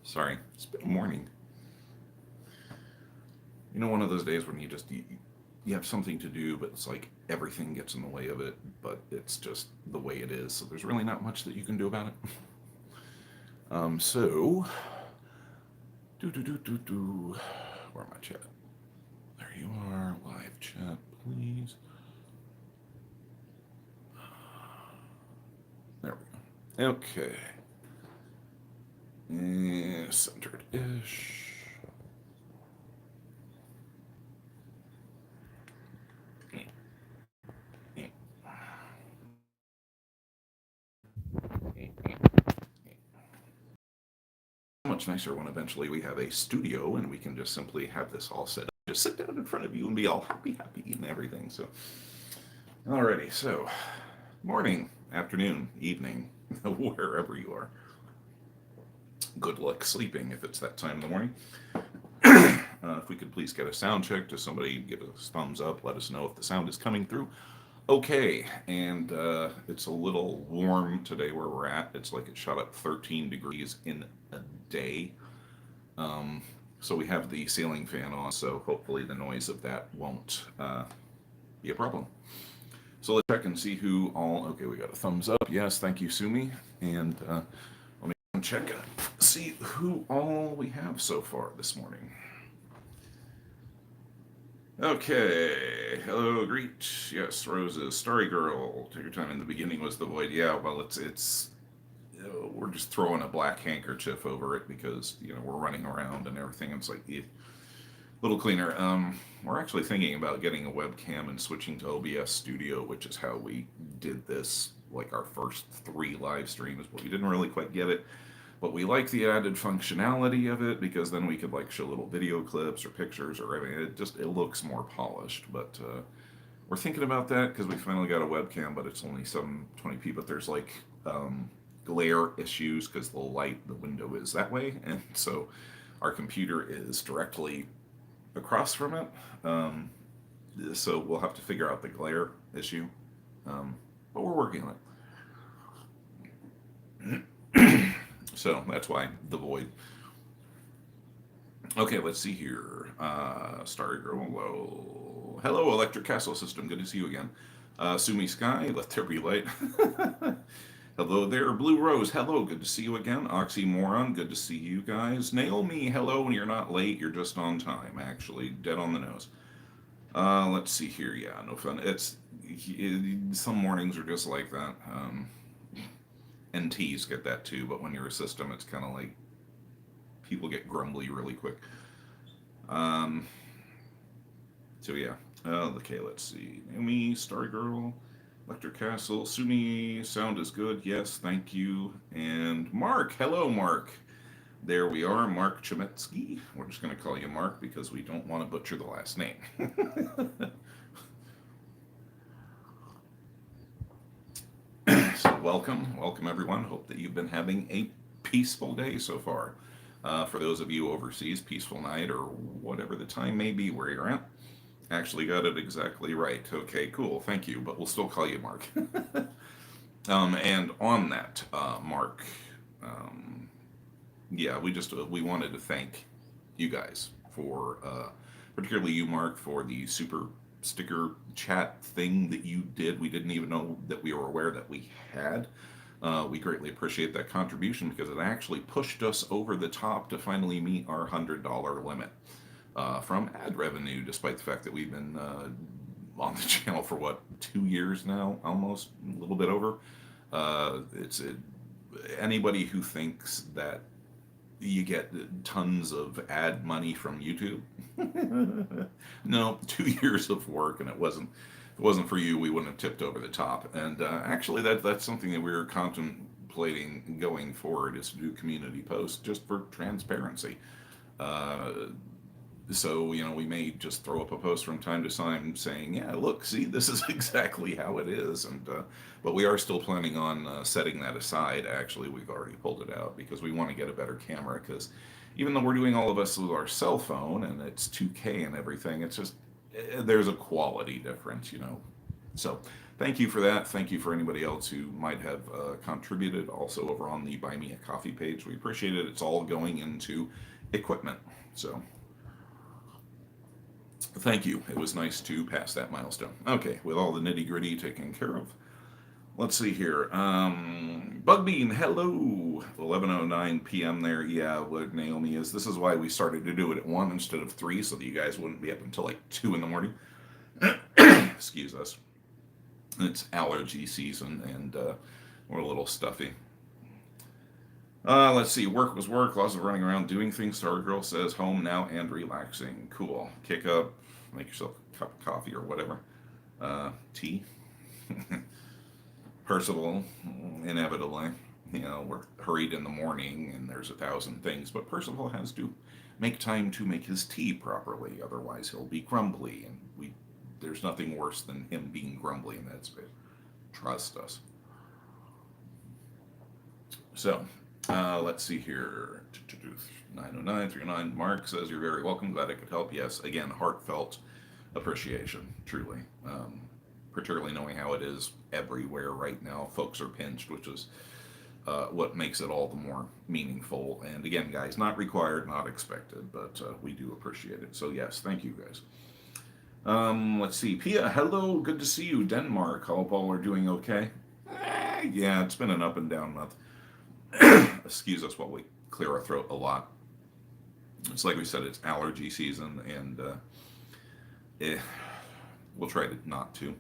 Sorry, it's been morning. You know, one of those days when you have something to do, but it's like everything gets in the way of it, but it's just the way it is. So there's really not much that you can do about it. So, do. Where am I chat? There you are. Live chat, please. There we go. Okay. Centered-ish. Much nicer when eventually we have a studio and we can just simply have this all set up. Just sit down in front of you and be all happy and everything. So, alrighty. So, morning, afternoon, evening, wherever you are. Good luck sleeping if it's that time in the morning. If we could please get a sound check, just somebody give us thumbs up, let us know if the sound is coming through. Okay, and it's a little warm today where we're at. It's like it shot up 13 degrees in a day. So we have the ceiling fan on, so hopefully the noise of that won't be a problem. So let's check and see who all. Okay, we got a thumbs up. Yes, thank you, Sumi. And let me check and see who all we have so far this morning. Okay. Hello, greet. Yes, Roses. Starry Girl. Take your time. In the beginning was the void. Yeah, well, it's we're just throwing a black handkerchief over it because we're running around and everything. It's like a little cleaner. We're actually thinking about getting a webcam and switching to OBS Studio, which is how we did this, like our first 3 live streams, but we didn't really quite get it. But we like the added functionality of it because then we could like show little video clips or pictures or everything. It looks more polished. But we're thinking about that because we finally got a webcam, but it's only 720p. But there's like glare issues because the window is that way, and so our computer is directly across from it. So we'll have to figure out the glare issue. But we're working on it. So that's why the void. Okay, let's see here. Starry Girl, hello. Hello, Electric Castle System. Good to see you again. Sumi Sky, Let There Be Light. Hello there, Blue Rose. Hello, good to see you again. Oxymoron, good to see you guys. Naomi, hello. When you're not late, you're just on time. Actually, dead on the nose. Let's see here. Yeah, no fun. Some mornings are just like that. NTs get that too, but when you're a system, it's kind of like people get grumbly really quick. So yeah. Okay, let's see. Naomi, Starry Girl, Electric Castle, Sumi, sound is good. Yes, thank you. And Mark, hello, Mark. There we are, Mark Chemetsky. We're just going to call you Mark because we don't want to butcher the last name. So welcome everyone. Hope that you've been having a peaceful day so far. For those of you overseas, peaceful night or whatever the time may be where you're at. Actually got it exactly right. Okay, cool. Thank you, but we'll still call you Mark. And on that, Mark, yeah, we wanted to thank you guys for, particularly you, Mark, for the super sticker chat thing that you did. We didn't even know that we were aware that we had. We greatly appreciate that contribution because it actually pushed us over the top to finally meet our $100 limit from ad revenue, despite the fact that we've been on the channel for 2 years now, almost a little bit over. Anybody who thinks that you get tons of ad money from YouTube. No, 2 years of work, and if it wasn't for you, we wouldn't have tipped over the top. And actually, that's something that we're contemplating going forward is to do community posts just for transparency. So, we may just throw up a post from time to time saying, yeah, look, see, this is exactly how it is. But we are still planning on setting that aside. Actually, we've already pulled it out because we want to get a better camera because even though we're doing all of us with our cell phone and it's 2K and everything, it's just, there's a quality difference. So thank you for that. Thank you for anybody else who might have contributed. Also over on the Buy Me a Coffee page, we appreciate it. It's all going into equipment. So thank you. It was nice to pass that milestone. Okay, with all the nitty gritty taken care of, let's see here. Bugbean, hello. 11:09 p.m. there. Yeah, what Naomi is. This is why we started to do it at 1 instead of 3, so that you guys wouldn't be up until like 2 in the morning. Excuse us. It's allergy season, and we're a little stuffy. Let's see. Work was work. Lots of running around doing things. Stargirl says home now and relaxing. Cool. Kick up. Make yourself a cup of coffee or whatever. Tea. Percival, inevitably, we're hurried in the morning and there's 1,000 things, but Percival has to make time to make his tea properly. Otherwise, he'll be grumbly, and there's nothing worse than him being grumbly in that space. Trust us. So, let's see here. 90939. Mark says, you're very welcome. Glad I could help. Yes, again, heartfelt appreciation, truly. Particularly knowing how it is everywhere right now. Folks are pinched, which is what makes it all the more meaningful. And again, guys, not required, not expected, but we do appreciate it. So yes, thank you guys. Let's see. Pia, hello, good to see you. Denmark, hope all are doing okay. Yeah, it's been an up and down month. Excuse us while we clear our throat a lot. It's like we said, it's allergy season, and we'll try to not to.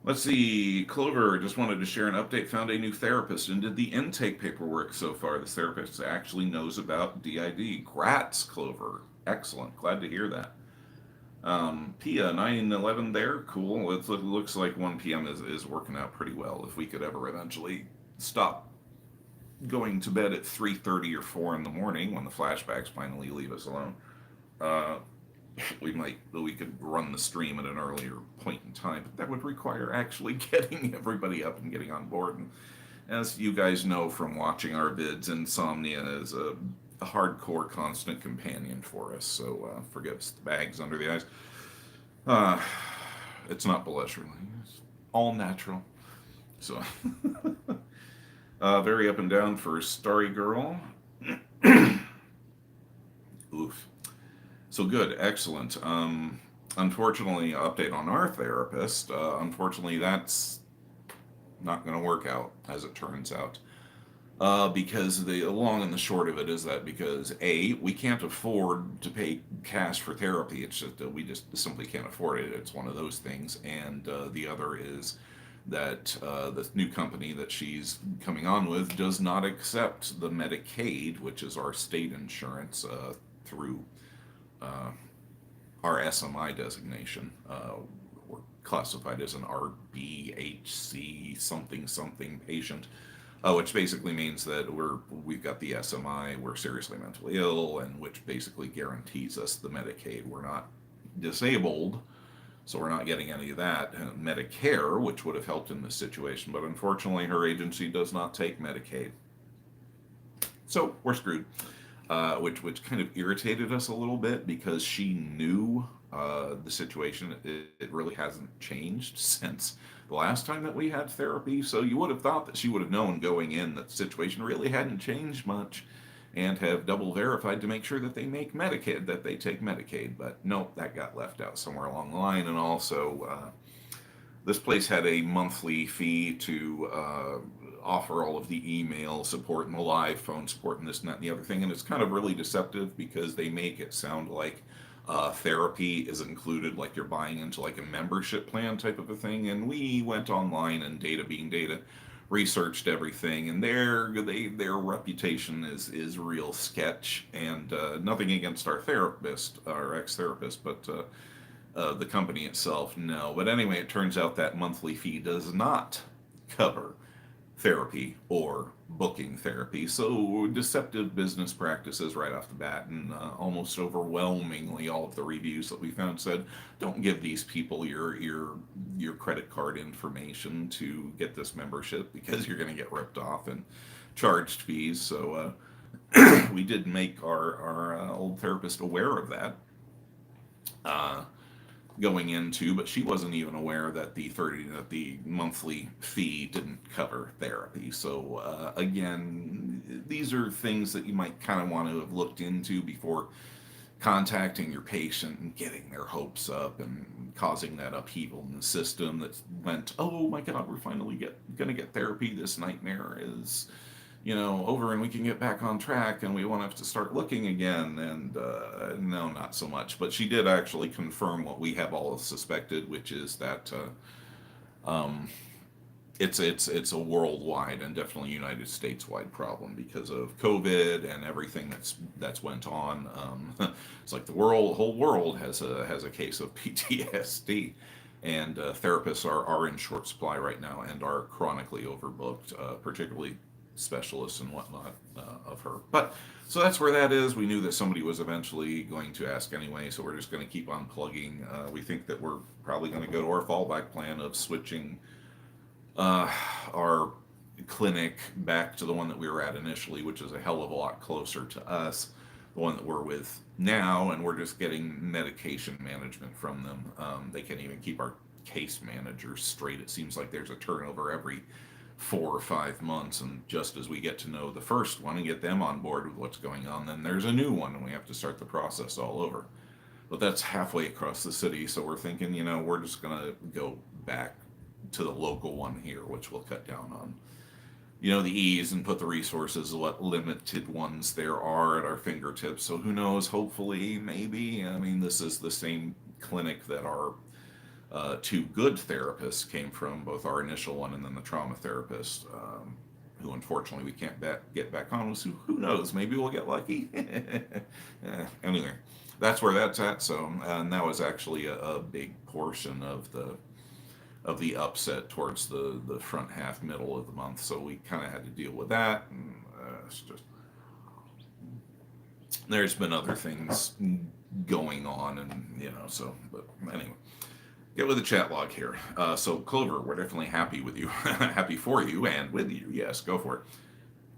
Let's see. Clover just wanted to share an update. Found a new therapist and did the intake paperwork so far. This therapist actually knows about DID. Grats, Clover. Excellent. Glad to hear that. Pia, 9:11 there. Cool. It looks like 1 p.m. is working out pretty well. If we could ever eventually stop going to bed at 3:30 or 4 in the morning when the flashbacks finally leave us alone, we could run the stream at an earlier point in time, but that would require actually getting everybody up and getting on board. And as you guys know from watching our vids, insomnia is a hardcore constant companion for us. So forgive us the bags under the eyes. It's not belligerent. It's all natural. So very up and down for Starry Girl. Oof. So good, excellent. Unfortunately, update on our therapist. Unfortunately, that's not going to work out, as it turns out. Because the long and the short of it is that because A, we can't afford to pay cash for therapy. It's just we just simply can't afford it. It's one of those things. And the other is that the new company that she's coming on with does not accept the Medicaid, which is our state insurance, through our SMI designation. We're classified as an RBHC something patient, which basically means that we've got the SMI, we're seriously mentally ill, and which basically guarantees us the Medicaid. We're not disabled, so we're not getting any of that. Medicare, which would have helped in this situation, but unfortunately her agency does not take Medicaid. So we're screwed. Which kind of irritated us a little bit because she knew the situation. It really hasn't changed since the last time that we had therapy. So you would have thought that she would have known going in that the situation really hadn't changed much, and have double verified to make sure that they take Medicaid. But nope, that got left out somewhere along the line. And also, this place had a monthly fee to offer all of the email support and the live phone support and this and that and the other thing. And it's kind of really deceptive because they make it sound like therapy is included, like you're buying into like a membership plan type of a thing. And we went online, and data being data, researched everything, and their reputation is real sketch. And nothing against our therapist, our ex-therapist, but the company itself, no. But anyway, it turns out that monthly fee does not cover therapy or booking therapy. So deceptive business practices right off the bat, and almost overwhelmingly all of the reviews that we found said, don't give these people your credit card information to get this membership, because you're going to get ripped off and charged fees. So we did make our old therapist aware of that. going into, but she wasn't even aware that the monthly fee didn't cover therapy. So again, these are things that you might kind of want to have looked into before contacting your patient and getting their hopes up and causing that upheaval in the system that went, oh my God, we're finally going to get therapy. This nightmare is, over and we can get back on track and we won't have to start looking again. And no, not so much. But she did actually confirm what we have all suspected, which is that um, it's a worldwide and definitely United States wide problem because of COVID and everything that's went on. It's like the whole world has a case of PTSD, and therapists are in short supply right now and are chronically overbooked, particularly specialists and whatnot of her. But so that's where that is. We knew that somebody was eventually going to ask anyway, so we're just going to keep on plugging. We think that we're probably going to go to our fallback plan of switching our clinic back to the one that we were at initially, which is a hell of a lot closer to us, the one that we're with now, and we're just getting medication management from them. They can't even keep our case managers straight. It seems like there's a turnover every 4 or 5 months, and just as we get to know the first one and get them on board with what's going on, then there's a new one and we have to start the process all over. But that's halfway across the city, so we're thinking, we're just gonna go back to the local one here, which will cut down on, the ease and put the resources, what limited ones there are at our fingertips. So who knows? Hopefully, maybe. I mean, this is the same clinic that our two good therapists came from, both our initial one and then the trauma therapist, who unfortunately we can't get back on. So who knows? Maybe we'll get lucky. Anyway, that's where that's at. So, and that was actually a big portion of the upset towards the front half, middle of the month. So we kind of had to deal with that. And it's just, there's been other things going on, and so. But anyway, get with the chat log here. So Clover, we're definitely happy with you, happy for you, and with you. Yes, go for it.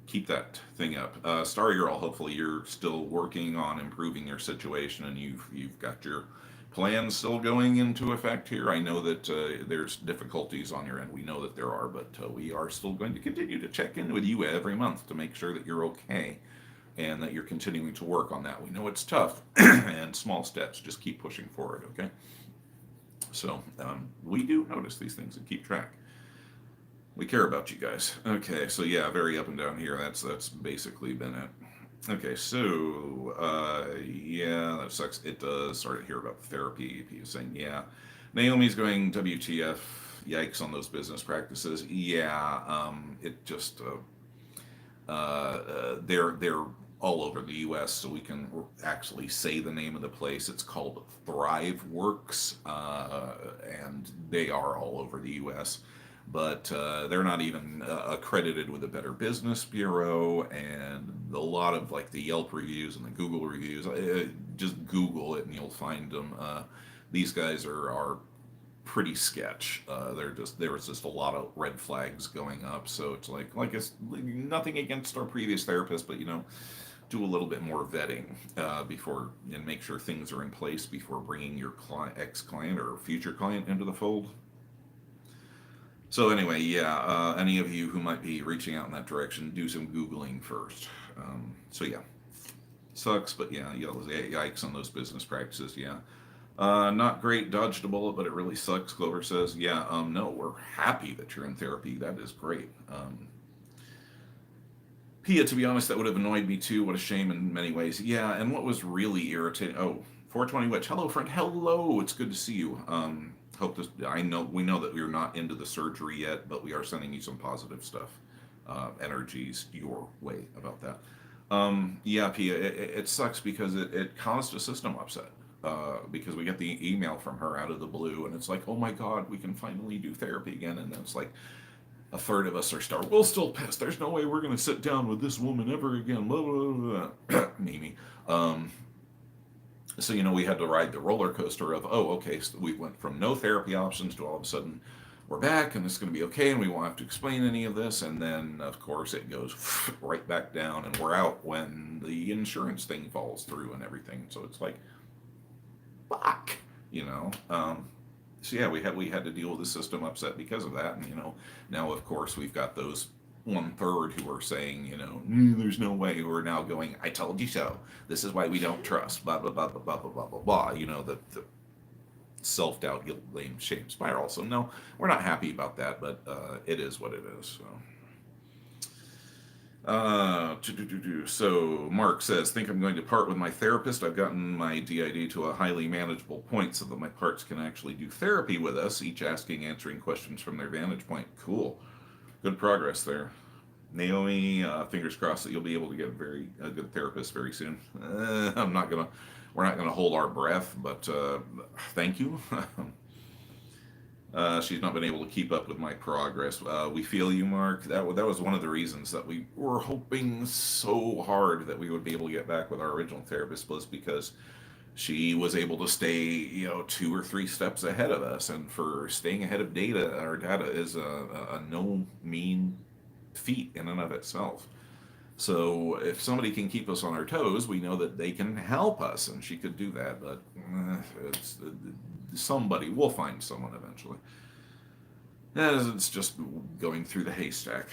Keep that thing up. Starry Girl, hopefully you're still working on improving your situation, and you've got your plans still going into effect here. I know that there's difficulties on your end. We know that there are, but we are still going to continue to check in with you every month to make sure that you're okay and that you're continuing to work on that. We know it's tough and small steps. Just keep pushing forward, okay? So we do notice these things and keep track. We care about you guys. Okay, so yeah, very up and down here. That's basically been it. Okay, so, yeah, that sucks. It does. Sorry to hear about the therapy. He is saying, yeah. Naomi's going, WTF, yikes on those business practices. Yeah, it just, they're all over the U.S., so we can actually say the name of the place. It's called ThriveWorks, and they are all over the U.S., but they're not even accredited with the Better Business Bureau, and a lot of like the Yelp reviews and the Google reviews, just Google it and you'll find them. These guys are pretty sketch. There was just a lot of red flags going up, so it's like it's nothing against our previous therapist, but do a little bit more vetting before, and make sure things are in place before bringing your ex-client or future client into the fold. So anyway, yeah, any of you who might be reaching out in that direction, do some Googling first. So yeah, sucks, but yeah, yikes on those business practices, yeah. Not great, dodged a bullet, but it really sucks, Clover says. Yeah, no, we're happy that you're in therapy. That is great. Pia, to be honest, that would have annoyed me too. What a shame in many ways. Yeah, and what was really irritating, 420 Witch. Hello, friend. Hello, it's good to see you. We know that we're not into the surgery yet, but we are sending you some positive stuff, energies your way about that. Yeah, Pia, it sucks because it caused a system upset. Because we get the email from her out of the blue, and it's like, oh my God, we can finally do therapy again, and then it's like a third of us are we'll still pass. There's no way we're going to sit down with this woman ever again. Blah, blah, blah. Mimi. So, we had to ride the roller coaster of, okay, so we went from no therapy options to all of a sudden we're back and it's going to be okay and we won't have to explain any of this. And then, of course, it goes right back down and we're out when the insurance thing falls through and everything. So it's like, fuck. you know. So yeah, we had to deal with the system upset because of that, and now of course we've got those 1/3 who are saying, there's no way, who are now going, I told you so. This is why we don't trust. Blah blah blah blah blah blah blah blah blah. The self-doubt, guilt, blame, shame spiral. So no, we're not happy about that, but it is what it is. So. So Mark says, think I'm going to part with my therapist. I've gotten my DID to a highly manageable point so that my parts can actually do therapy with us, each asking, answering questions from their vantage point. Cool. Good progress there. Naomi, fingers crossed that you'll be able to get a good therapist very soon. We're not gonna hold our breath, but thank you. She's not been able to keep up with my progress. We feel you, Mark. That was one of the reasons that we were hoping so hard that we would be able to get back with our original therapist, was because she was able to stay, 2 or 3 steps ahead of us. And for staying ahead of data, our data is a no mean feat in and of itself. So if somebody can keep us on our toes, we know that they can help us, and she could do that. But somebody, we'll find someone eventually. As it's just going through the haystack.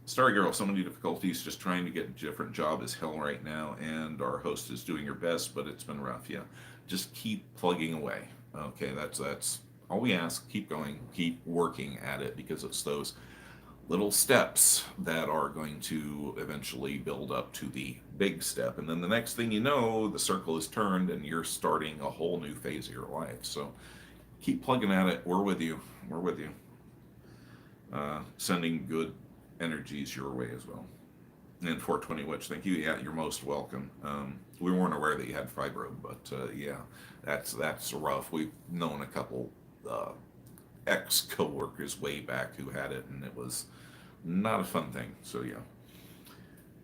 Starry Girl, so many difficulties just trying to get a different job is hell right now, and our host is doing her best, but it's been rough. Yeah, just keep plugging away. Okay, that's all we ask. Keep going, keep working at it, because it's those little steps that are going to eventually build up to the big step. And then the next thing you know, the circle is turned and you're starting a whole new phase of your life. So keep plugging at it. We're with you. We're with you. Sending good energies your way as well. And 420 Witch, thank you. Yeah, you're most welcome. We weren't aware that you had fibro, but yeah, that's rough. We've known a couple ex co-workers way back who had it, and it was not a fun thing. So yeah.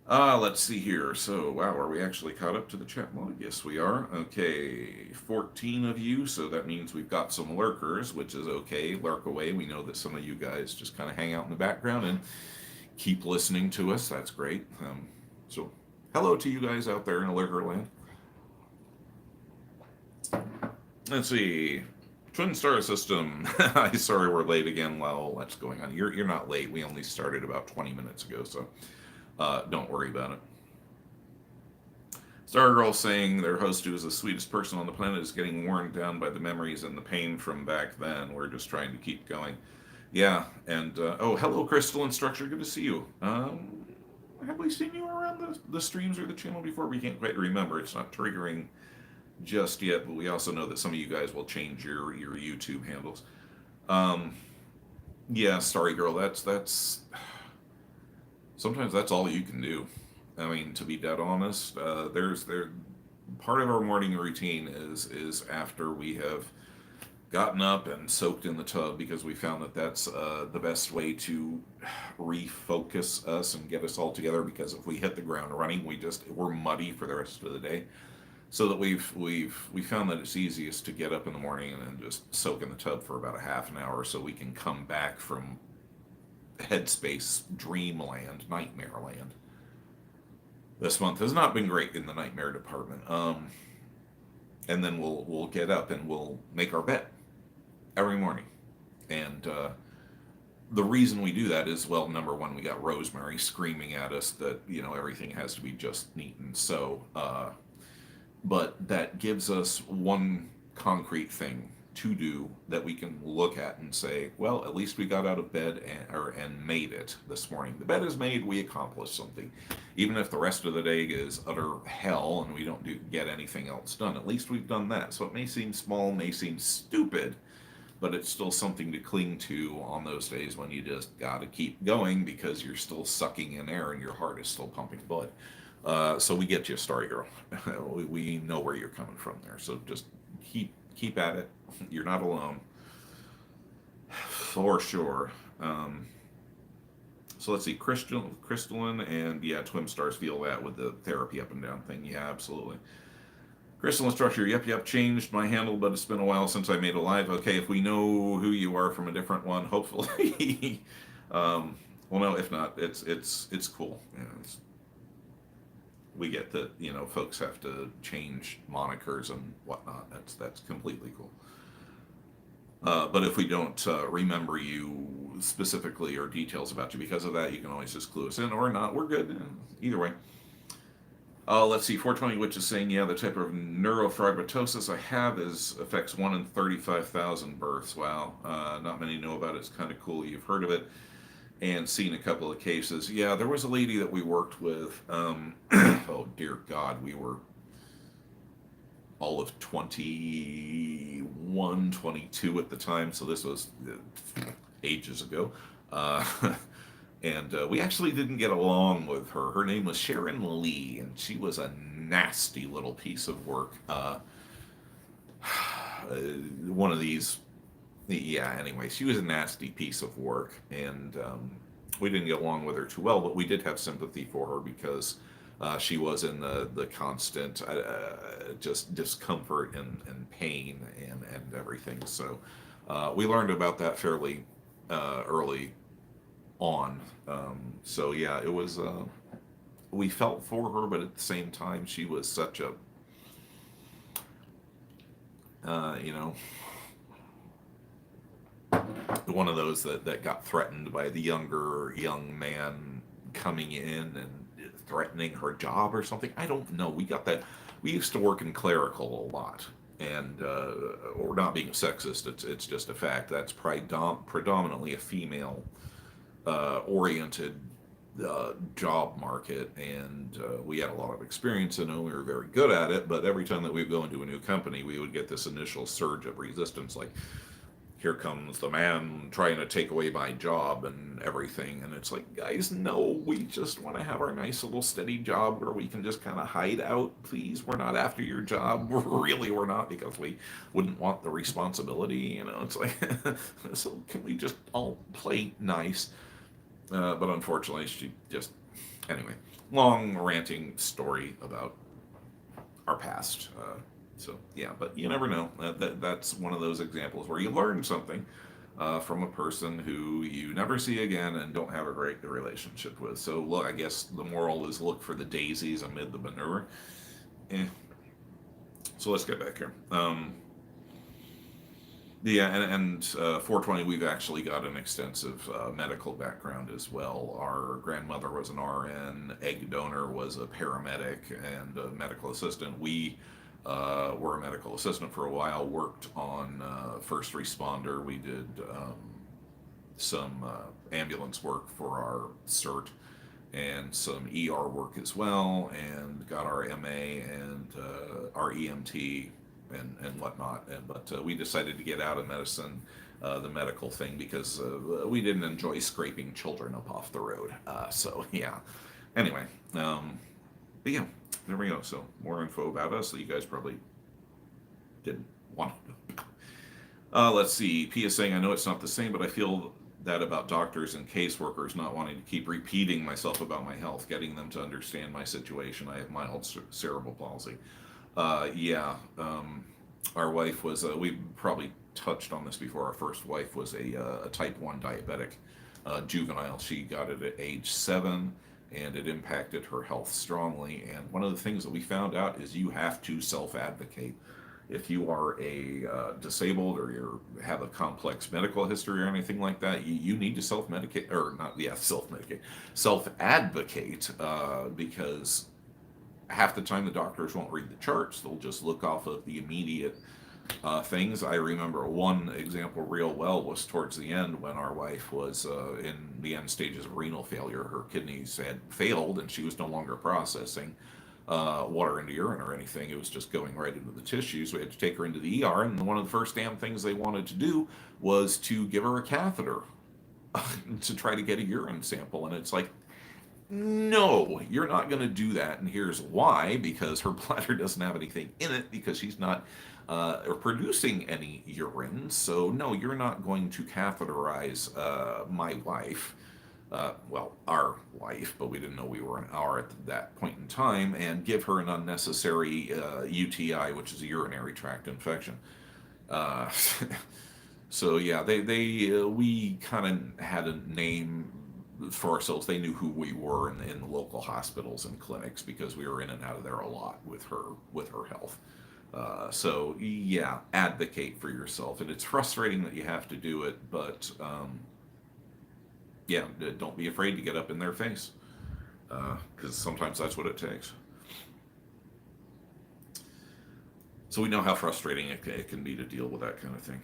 Let's see here. So wow, are we actually caught up to the chat log? Yes, we are. Okay, 14 of you. So that means we've got some lurkers, which is okay. Lurk away. We know that some of you guys just kind of hang out in the background and keep listening to us. That's great. So hello to you guys out there in lurker land. Let's see. Twin Star System. Sorry we're late again. Well, what's going on? You're not late. We only started about 20 minutes ago, so don't worry about it. Stargirl saying their host, who is the sweetest person on the planet, is getting worn down by the memories and the pain from back then. We're just trying to keep going. Yeah, and oh, hello, Crystal and Structure. Good to see you. Have we seen you around the streams or the channel before? We can't quite remember. It's not triggering just yet, but we also know that some of you guys will change your YouTube handles. Yeah, Starry Girl, that's sometimes that's all you can do. I mean, to be dead honest, there's part of our morning routine is after we have gotten up and soaked in the tub, because we found that that's the best way to refocus us and get us all together, because if we hit the ground running, we're muddy for the rest of the day. So that we found that it's easiest to get up in the morning and then just soak in the tub for about a half an hour, so we can come back from headspace dreamland, nightmare land. This month has not been great in the nightmare department. And then we'll get up and we'll make our bed every morning. And the reason we do that is, well, number one, we got Rosemary screaming at us that everything has to be just neat and so. But that gives us one concrete thing to do that we can look at and say, well, at least we got out of bed and made it this morning. The bed is made, we accomplished something. Even if the rest of the day is utter hell and we don't get anything else done, at least we've done that. So it may seem small, may seem stupid, but it's still something to cling to on those days when you just got to keep going, because you're still sucking in air and your heart is still pumping blood. So we get you, Starry Girl. We know where you're coming from there. So just keep at it. You're not alone, for sure. So let's see, Crystalline, and yeah, Twin Stars feel that with the therapy up and down thing. Yeah, absolutely. Crystalline Structure, yep, changed my handle, but it's been a while since I made a live. Okay, if we know who you are from a different one, hopefully. Well, no, if not, it's cool. Yeah, we get that, folks have to change monikers and whatnot. That's completely cool. But if we don't remember you specifically or details about you because of that, you can always just clue us in or not. We're good. Either way. Let's see, 420, which is saying, yeah, the type of neurofibromatosis I have affects 1 in 35,000 births. Wow. Not many know about it. It's kind of cool. You've heard of it and seen a couple of cases. Yeah, there was a lady that we worked with. Oh, dear God, we were all of 21, 22 at the time, so this was ages ago. And we actually didn't get along with her. Her name was Sharon Lee, and she was a nasty little piece of work. One of these, yeah, anyway, she was a nasty piece of work, and we didn't get along with her too well, but we did have sympathy for her because she was in the constant just discomfort and pain and everything. So we learned about that fairly early on. So yeah, it was, we felt for her, but at the same time, she was such a, one of those that got threatened by the young man coming in and threatening her job or something. I don't know. We got that. We used to work in clerical a lot, and we're not being sexist. It's just a fact. That's predominantly a female oriented job market, and we had a lot of experience in it. We were very good at it, but every time that we would go into a new company, we would get this initial surge of resistance, like, here comes the man trying to take away my job and everything. And it's like, guys, no, we just want to have our nice little steady job where we can just kind of hide out. Please, we're not after your job. Really, we're not, because we wouldn't want the responsibility. It's like, so can we just all play nice? But unfortunately, she just, anyway, long ranting story about our past. So yeah, but you never know. That's one of those examples where you learn something from a person who you never see again and don't have a great relationship with. So look, I guess the moral is look for the daisies amid the manure. So let's get back here. Yeah, and 420, we've actually got an extensive medical background as well. Our grandmother was an RN, egg donor was a paramedic, and a medical assistant. We were a medical assistant for a while, worked on first responder. We did some ambulance work for our cert and some ER work as well, and got our MA and our EMT and whatnot. But we decided to get out of medicine, the medical thing, because we didn't enjoy scraping children up off the road. So yeah. Anyway, but yeah, there we go. So more info about us that you guys probably didn't want to know. Let's see. P is saying, I know it's not the same, but I feel that about doctors and caseworkers not wanting to keep repeating myself about my health, getting them to understand my situation. I have mild cerebral palsy. Yeah, our wife was, we probably touched on this before, our first wife was a type 1 diabetic juvenile. She got it at age 7, and it impacted her health strongly. And one of the things that we found out is you have to self-advocate. If you are a disabled or you have a complex medical history or anything like that, you need to self-medicate, or not, yeah, self-medicate, self-advocate, because half the time the doctors won't read the charts. They'll just look off of the immediate things. I remember one example real well was towards the end when our wife was in the end stages of renal failure. Her kidneys had failed and she was no longer processing water into urine or anything. It was just going right into the tissues. We had to take her into the ER, and one of the first damn things they wanted to do was to give her a catheter to try to get a urine sample. And it's like, no, you're not going to do that. And here's why: because her bladder doesn't have anything in it, because she's not producing any urine. So no, you're not going to catheterize my wife. Well, our wife, but we didn't know we were an hour at that point in time, and give her an unnecessary UTI, which is a urinary tract infection. So yeah, we kind of had a name for ourselves. They knew who we were in the local hospitals and clinics because we were in and out of there a lot with her health. So yeah, advocate for yourself, and it's frustrating that you have to do it, but yeah, don't be afraid to get up in their face, because sometimes that's what it takes. So we know how frustrating it can be to deal with that kind of thing.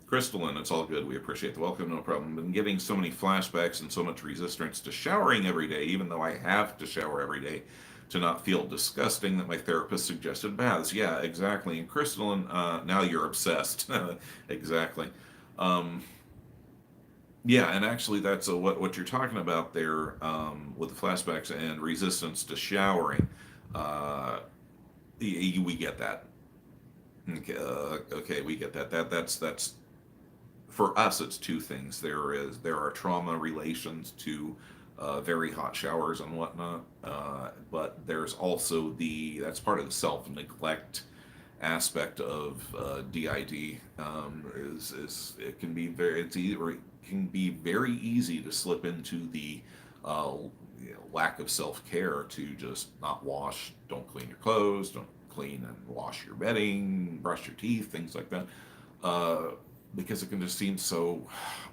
Crystalline, it's all good. We appreciate the welcome, no problem. Been getting so many flashbacks and so much resistance to showering every day, even though I have to shower every day to not feel disgusting, that my therapist suggested baths. Yeah, exactly. And Crystalline, now you're obsessed. Exactly. Yeah, and actually that's what you're talking about there, with the flashbacks and resistance to showering. We get that. Okay, okay, we get that. That's for us. It's two things. There are trauma relations to very hot showers and whatnot, but there's also that's part of the self neglect aspect of DID. Is it can be very easy to slip into the lack of self-care, to just not wash, don't clean your clothes, don't clean and wash your bedding, brush your teeth, things like that, because it can just seem so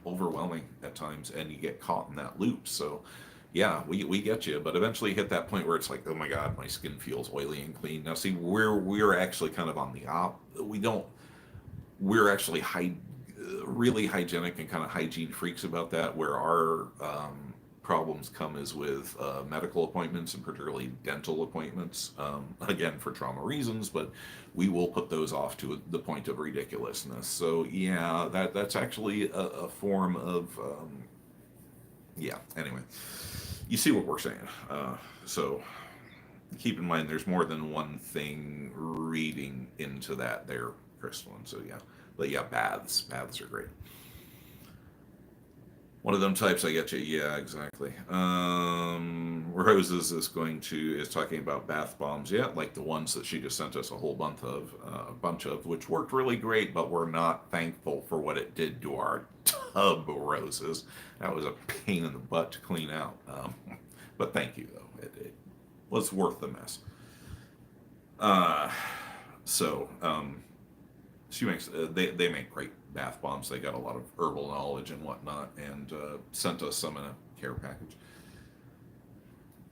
overwhelming at times, and you get caught in that loop. So yeah, we get you, but eventually you hit that point where it's like, oh my god, my skin feels oily and clean. Now see, we're actually kind of on the we're actually really hygienic and kind of hygiene freaks about that, where our problems come is with medical appointments, and particularly dental appointments, again for trauma reasons, but we will put those off to the point of ridiculousness. So yeah, that's actually a form of yeah, anyway, you see what we're saying. So keep in mind there's more than one thing reading into that there, Crystal. And so yeah, but yeah, baths are great. One of them types, I get you. Yeah, exactly. Roses is talking about bath bombs. Yeah, like the ones that she just sent us a bunch of, which worked really great, but we're not thankful for what it did to our tub, Roses. That was a pain in the butt to clean out. But thank you, though. It was worth the mess. So she makes they make great bath bombs. They got a lot of herbal knowledge and whatnot, and sent us some in a care package,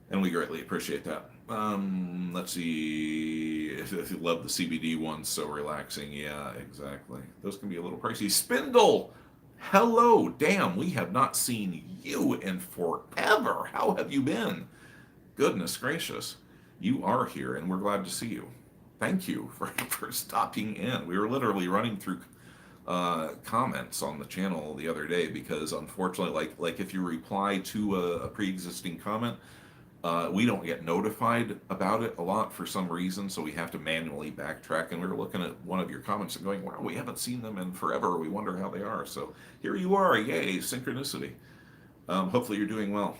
and we greatly appreciate that. Let's see, if you love the CBD ones, so relaxing. Yeah, exactly. Those can be a little pricey. Spindle, hello. Damn, we have not seen you in forever. How have you been? Goodness gracious, you are here, and we're glad to see you. Thank you for stopping in. We were literally running through comments on the channel the other day, because unfortunately, like if you reply to a pre-existing comment, we don't get notified about it a lot for some reason, so we have to manually backtrack. And we were looking at one of your comments and going, wow, we haven't seen them in forever, we wonder how they are. So here you are. Yay, synchronicity. Hopefully you're doing well.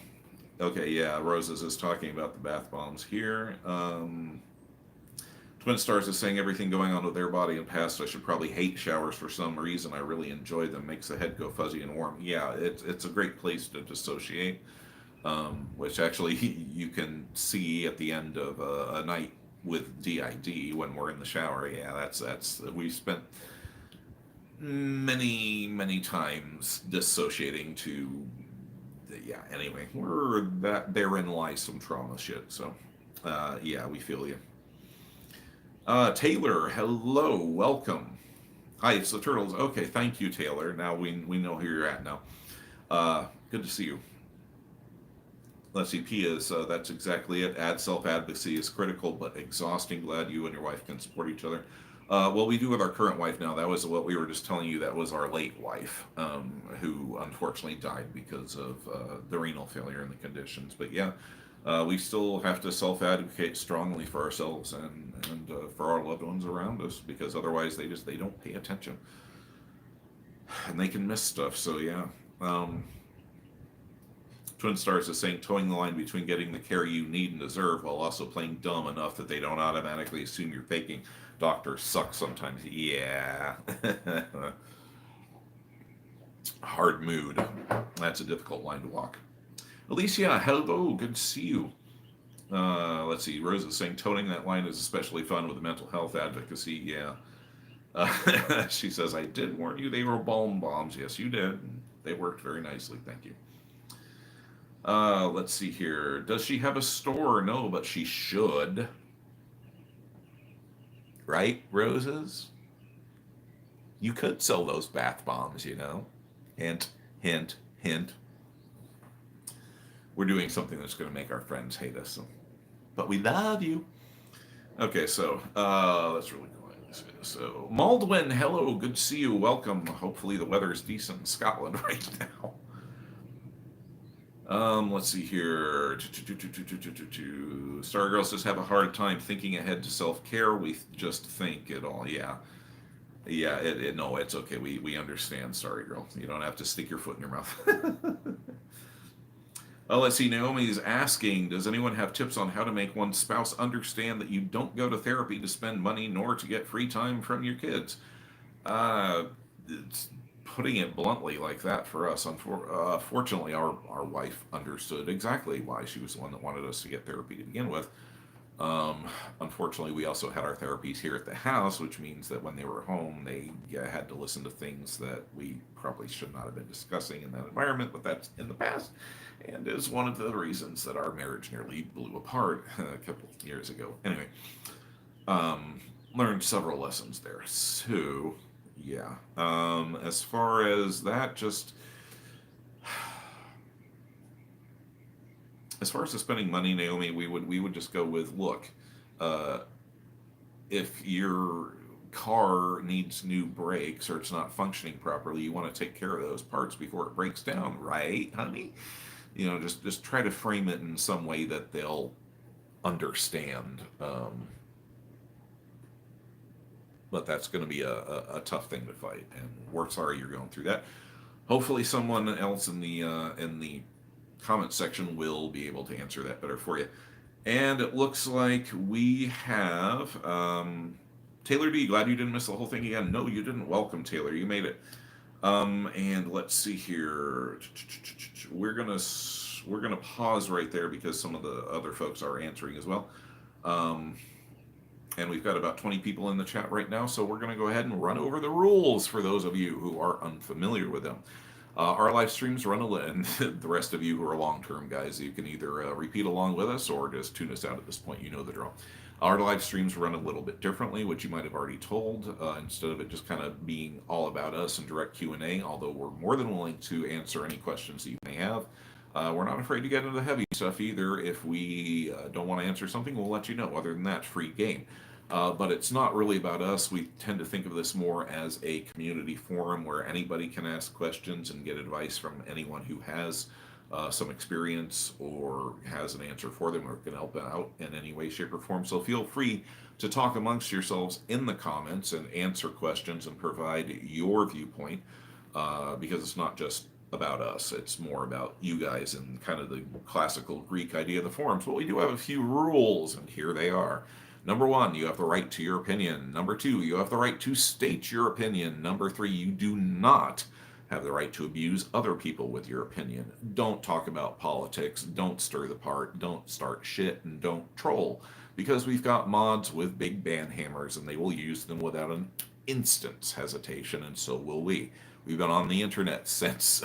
Okay, yeah, Roses is talking about the bath bombs here. Twin Stars is saying everything going on with their body and past. I should probably hate showers for some reason. I really enjoy them. Makes the head go fuzzy and warm. Yeah, it's a great place to dissociate, which actually you can see at the end of a night with DID when we're in the shower. Yeah, that's we spent many times dissociating to. Yeah. Anyway, therein lies some trauma shit. So, yeah, we feel you. Taylor, hello, welcome. Hi, it's the Turtles. Okay, thank you, Taylor. Now we know who you're at now. Good to see you. Let's see, Pia's, that's exactly it. Self-advocacy is critical, but exhausting. Glad you and your wife can support each other. Well, we do with our current wife now. That was what we were just telling you. That was our late wife, who unfortunately died because of the renal failure and the conditions. But yeah, we still have to self-advocate strongly for ourselves and for our loved ones around us, because otherwise they don't pay attention and they can miss stuff. So yeah. Twin Stars is saying towing the line between getting the care you need and deserve while also playing dumb enough that they don't automatically assume you're faking. Doctors suck sometimes. Yeah. Hard mood. That's a difficult line to walk. Alicia, hello, good to see you. Let's see, Rose is saying toning that line is especially fun with mental health advocacy. Yeah. She says, I did warn you they were balm bombs. Yes, you did. They worked very nicely. Thank you. Let's see here. Does she have a store? No, but she should. Right, Roses? You could sell those bath bombs, you know? Hint, hint, hint. We're doing something that's going to make our friends hate us. But we love you. Okay, so let's really go in. So, Maldwin, hello, good to see you. Welcome. Hopefully the weather is decent in Scotland right now. Let's see here. Stargirl says, have a hard time thinking ahead to self-care. We just think it all. Yeah. Yeah, no, it's okay. We understand, Stargirl. You don't have to stick your foot in your mouth. Let's see. Naomi's asking, does anyone have tips on how to make one's spouse understand that you don't go to therapy to spend money nor to get free time from your kids? It's putting it bluntly like that for us. Fortunately, our wife understood exactly why she was the one that wanted us to get therapy to begin with. Unfortunately, we also had our therapies here at the house, which means that when they were home, they had to listen to things that we probably should not have been discussing in that environment, but that's in the past, and is one of the reasons that our marriage nearly blew apart a couple of years ago. Anyway, learned several lessons there. So, yeah. As far as that, just... As far as the spending money, Naomi, we would just go with, look, if your car needs new brakes or it's not functioning properly, you want to take care of those parts before it breaks down, right, honey? You know, just try to frame it in some way that they'll understand. But that's going to be a tough thing to fight, and we're sorry you're going through that. Hopefully, someone else in the comment section will be able to answer that better for you. And it looks like we have Taylor D. Glad you didn't miss the whole thing again. No, you didn't. Welcome, Taylor. You made it. And let's see here. We're gonna pause right there because some of the other folks are answering as well. And we've got about 20 people in the chat right now, so we're going to go ahead and run over the rules for those of you who are unfamiliar with them. Our live streams run and the rest of you who are long-term guys, you can either repeat along with us or just tune us out at this point. You know the drill. Our live streams run a little bit differently, which you might have already told, instead of it just kind of being all about us and direct Q&A, although we're more than willing to answer any questions that you may have. We're not afraid to get into the heavy stuff either. If we don't want to answer something, we'll let you know. Other than that, free game. But it's not really about us. We tend to think of this more as a community forum where anybody can ask questions and get advice from anyone who has some experience or has an answer for them or can help out in any way, shape, or form. So feel free to talk amongst yourselves in the comments and answer questions and provide your viewpoint, because it's not just about us. It's more about you guys and kind of the classical Greek idea of the forums. But we do have a few rules, and here they are. Number 1, you have the right to your opinion. Number 2, you have the right to state your opinion. Number 3, you do not have the right to abuse other people with your opinion. Don't talk about politics. Don't stir the pot. Don't start shit, and don't troll. Because we've got mods with big band hammers, and they will use them without an instant's hesitation, and so will we. We've been on the internet since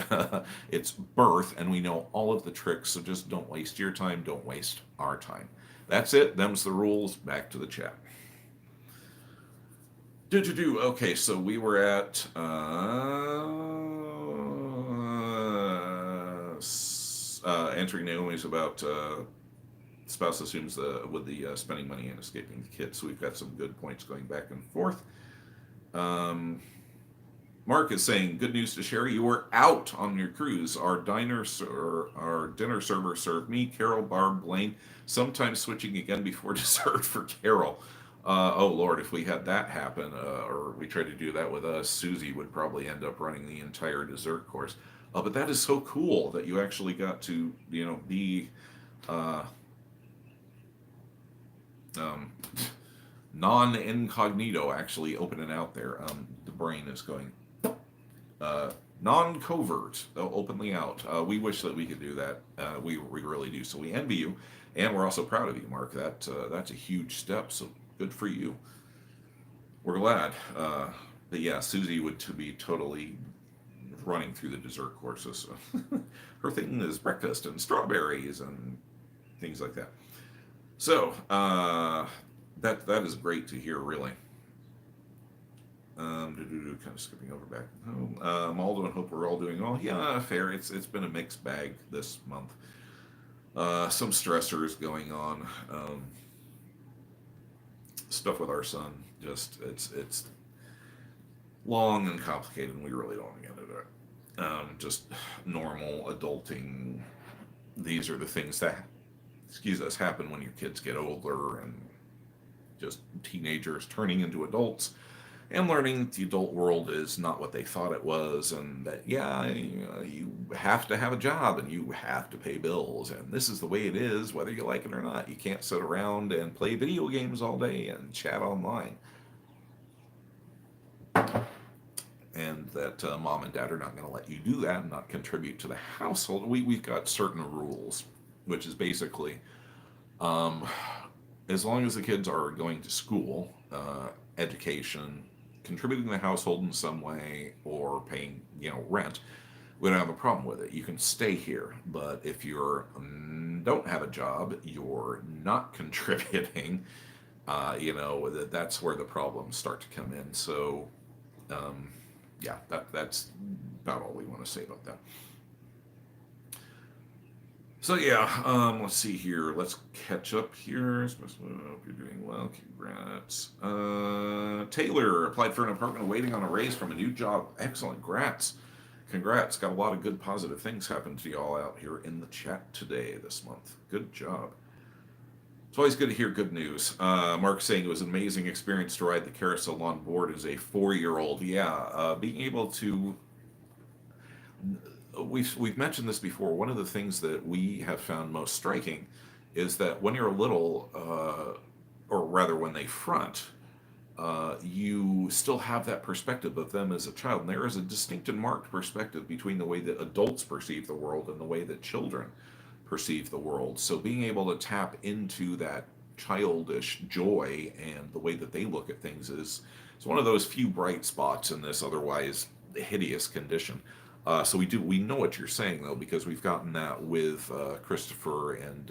its birth, and we know all of the tricks, so just don't waste your time. Don't waste our time. That's it. Them's the rules. Back to the chat. Okay, so we were at answering Naomi's about spouse assumes with the spending money and escaping the kids. So we've got some good points going back and forth. Mark is saying, good news to share. You were out on your cruise. Our dinner server served me, Carol, Barb, Blaine, sometimes switching again before dessert for Carol. Oh, Lord, if we had that happen, or we tried to do that with us, Susie would probably end up running the entire dessert course. But that is so cool that you actually got to, be non-incognito, actually open it out there. The brain is going, non-covert, openly out. We wish that we could do that. We really do. So we envy you, and we're also proud of you, Mark. That's a huge step. So good for you. We're glad. But yeah, Susie would to be totally running through the dessert courses. Her thing is breakfast and strawberries and things like that. So that is great to hear, really. Kind of skipping over back home. Aldo and hope we're all doing well. Yeah, fair. It's been a mixed bag this month. Some stressors going on. Stuff with our son. Just it's long and complicated, and we really don't want to get into it. Just normal adulting. These are the things that, excuse us, happen when your kids get older, and just teenagers turning into adults and learning the adult world is not what they thought it was, and that, yeah, you have to have a job and you have to pay bills, and this is the way it is, whether you like it or not. You can't sit around and play video games all day and chat online. And that mom and dad are not going to let you do that and not contribute to the household. We've got certain rules, which is basically, as long as the kids are going to school, education, contributing to the household in some way, or paying, rent, we don't have a problem with it. You can stay here. But if you don't have a job, you're not contributing, that's where the problems start to come in. So, yeah, that's about all we want to say about that. So yeah, let's see here. Let's catch up here. I hope you're doing well. Congrats. Taylor applied for an apartment waiting on a raise from a new job. Excellent. Congrats. Got a lot of good positive things happen to y'all out here in the chat today this month. Good job. It's always good to hear good news. Mark saying it was an amazing experience to ride the carousel on board as a 4-year-old. Yeah, being able to... We've mentioned this before. One of the things that we have found most striking is that when you're little, or rather when they front, you still have that perspective of them as a child. And there is a distinct and marked perspective between the way that adults perceive the world and the way that children perceive the world. So being able to tap into that childish joy and the way that they look at things is one of those few bright spots in this otherwise hideous condition. So we know what you're saying, though, because we've gotten that with Christopher, and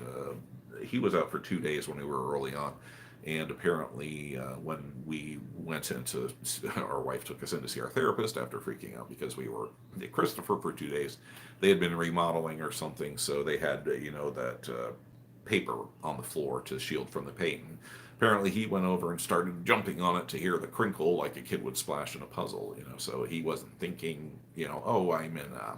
he was out for 2 days when we were early on. And apparently when we went into, our wife took us in to see our therapist after freaking out because we were, Christopher for 2 days, they had been remodeling or something, so they had, that paper on the floor to shield from the paint. And apparently he went over and started jumping on it to hear the crinkle like a kid would splash in a puzzle, so he wasn't thinking, oh, I'm in a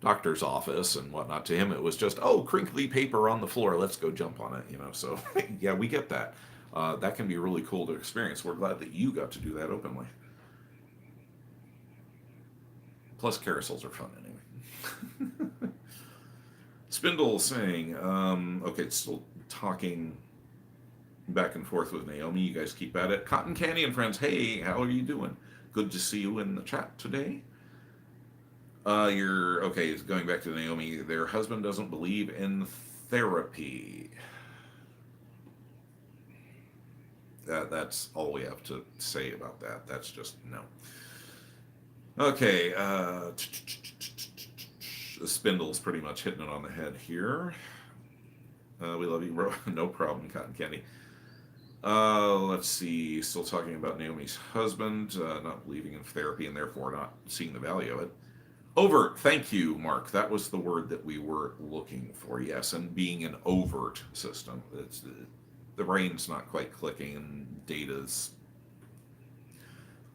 doctor's office and whatnot. To him, it was just, oh, crinkly paper on the floor, let's go jump on it, so yeah, we get that. That can be really cool to experience. We're glad that you got to do that openly. Plus, carousels are fun anyway. Spindle saying, okay, it's still talking back and forth with Naomi. You guys keep at it. Cotton Candy and friends, hey, how are you doing? Good to see you in the chat today. You're okay. It's going back to Naomi. Their husband doesn't believe in therapy. That's all we have to say about that. That's just no. Okay. The Spindle's pretty much hitting it on the head here. We love you, bro. No problem, Cotton Candy. Let's see. Still talking about Naomi's husband not believing in therapy and therefore not seeing the value of it. Overt. Thank you, Mark. That was the word that we were looking for. Yes, and being an overt system. It's the brain's not quite clicking, and Data's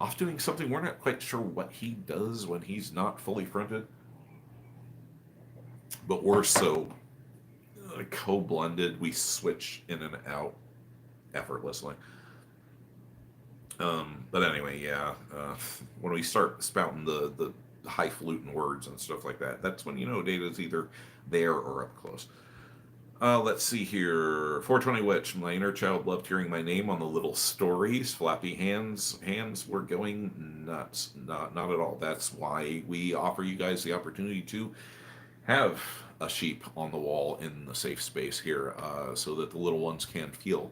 off doing something. We're not quite sure what he does when he's not fully fronted, but we're so co-blended, we switch in and out effortlessly. But anyway, yeah, when we start spouting the highfalutin words and stuff like that, that's when Data's either there or up close. Let's see here. 420 Witch. My inner child loved hearing my name on the little stories. Flappy hands were going nuts. Not at all. That's why we offer you guys the opportunity to have a sheep on the wall in the safe space here, so that the little ones can feel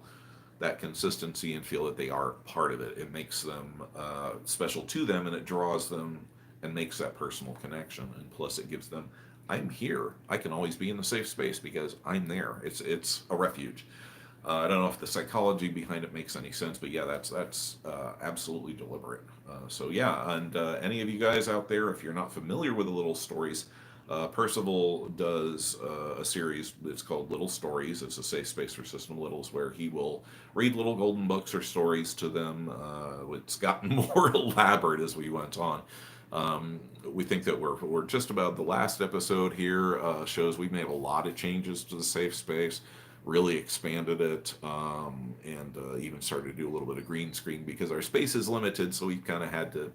that consistency and feel that they are part of it. It makes them special to them, and it draws them and makes that personal connection. And plus, it gives them, I'm here. I can always be in the safe space because I'm there. It's a refuge. I don't know if the psychology behind it makes any sense, but yeah, that's absolutely deliberate. So yeah, and any of you guys out there, if you're not familiar with the little stories, Percival does a series that's called Little Stories. It's a safe space for System Littles where he will read little golden books or stories to them. It's gotten more elaborate as we went on. We think that we're just about the last episode here. Shows we've made a lot of changes to the safe space, really expanded it, and even started to do a little bit of green screen because our space is limited. So we kind of had to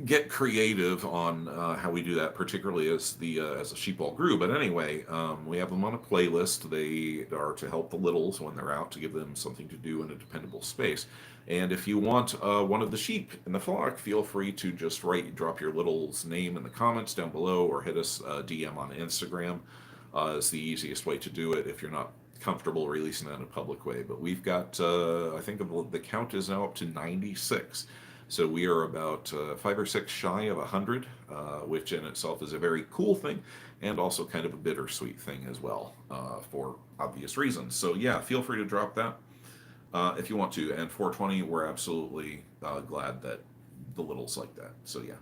get creative on how we do that, particularly as a sheepball grew. But anyway, we have them on a playlist. They are to help the littles when they're out, to give them something to do in a dependable space. And if you want one of the sheep in the flock, feel free to just drop your little's name in the comments down below, or hit us DM on Instagram. Is the easiest way to do it if you're not comfortable releasing that in a public way. But we've got, I think the count is now up to 96. So we are about 5 or 6 shy of 100, which in itself is a very cool thing, and also kind of a bittersweet thing as well, for obvious reasons. So yeah, feel free to drop that if you want to. And 420, we're absolutely glad that the littles like that. So yeah.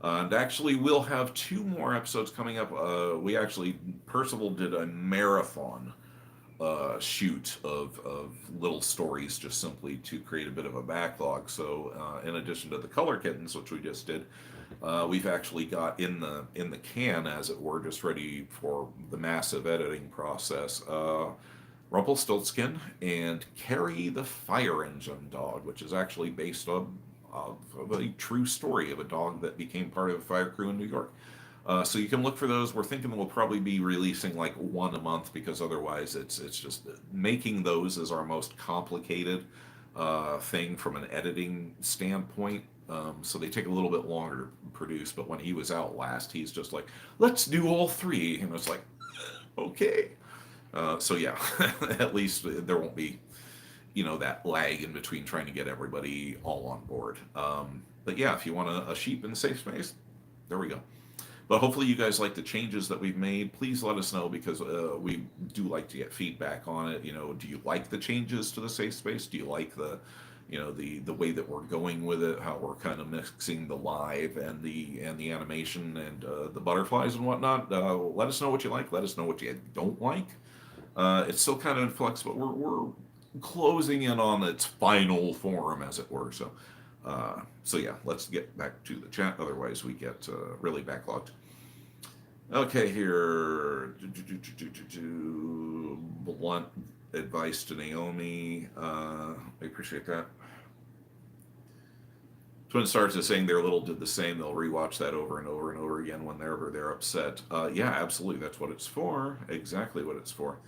And actually, we'll have 2 more episodes coming up. Percival did a marathon shoot of little stories, just simply to create a bit of a backlog. So in addition to the color kittens, which we just did, we've actually got in the can, as it were, just ready for the massive editing process, Rumpelstiltskin and Carrie the Fire Engine Dog, which is actually based on of a true story of a dog that became part of a fire crew in New York. So you can look for those. We're thinking we'll probably be releasing like 1 a month, because otherwise it's just making those is our most complicated thing from an editing standpoint. So they take a little bit longer to produce. But when he was out last, he's just like, let's do all 3, and it's like, okay. So yeah, at least there won't be that lag in between trying to get everybody all on board. But yeah, if you want a sheep in safe space, there we go. But hopefully you guys like the changes that we've made. Please let us know, because we do like to get feedback on it. Do you like the changes to the safe space? Do you like the way that we're going with it? How we're kind of mixing the live and the animation and the butterflies and whatnot? Let us know what you like. Let us know what you don't like. It's still kind of in flux, but we're closing in on its final form, as it were. So yeah, let's get back to the chat. Otherwise, we get really backlogged. Okay, here. Blunt advice to Naomi. I appreciate that. Twin Stars is saying their little did the same. They'll rewatch that over and over and over again whenever they're upset. Yeah, absolutely. That's what it's for. Exactly what it's for.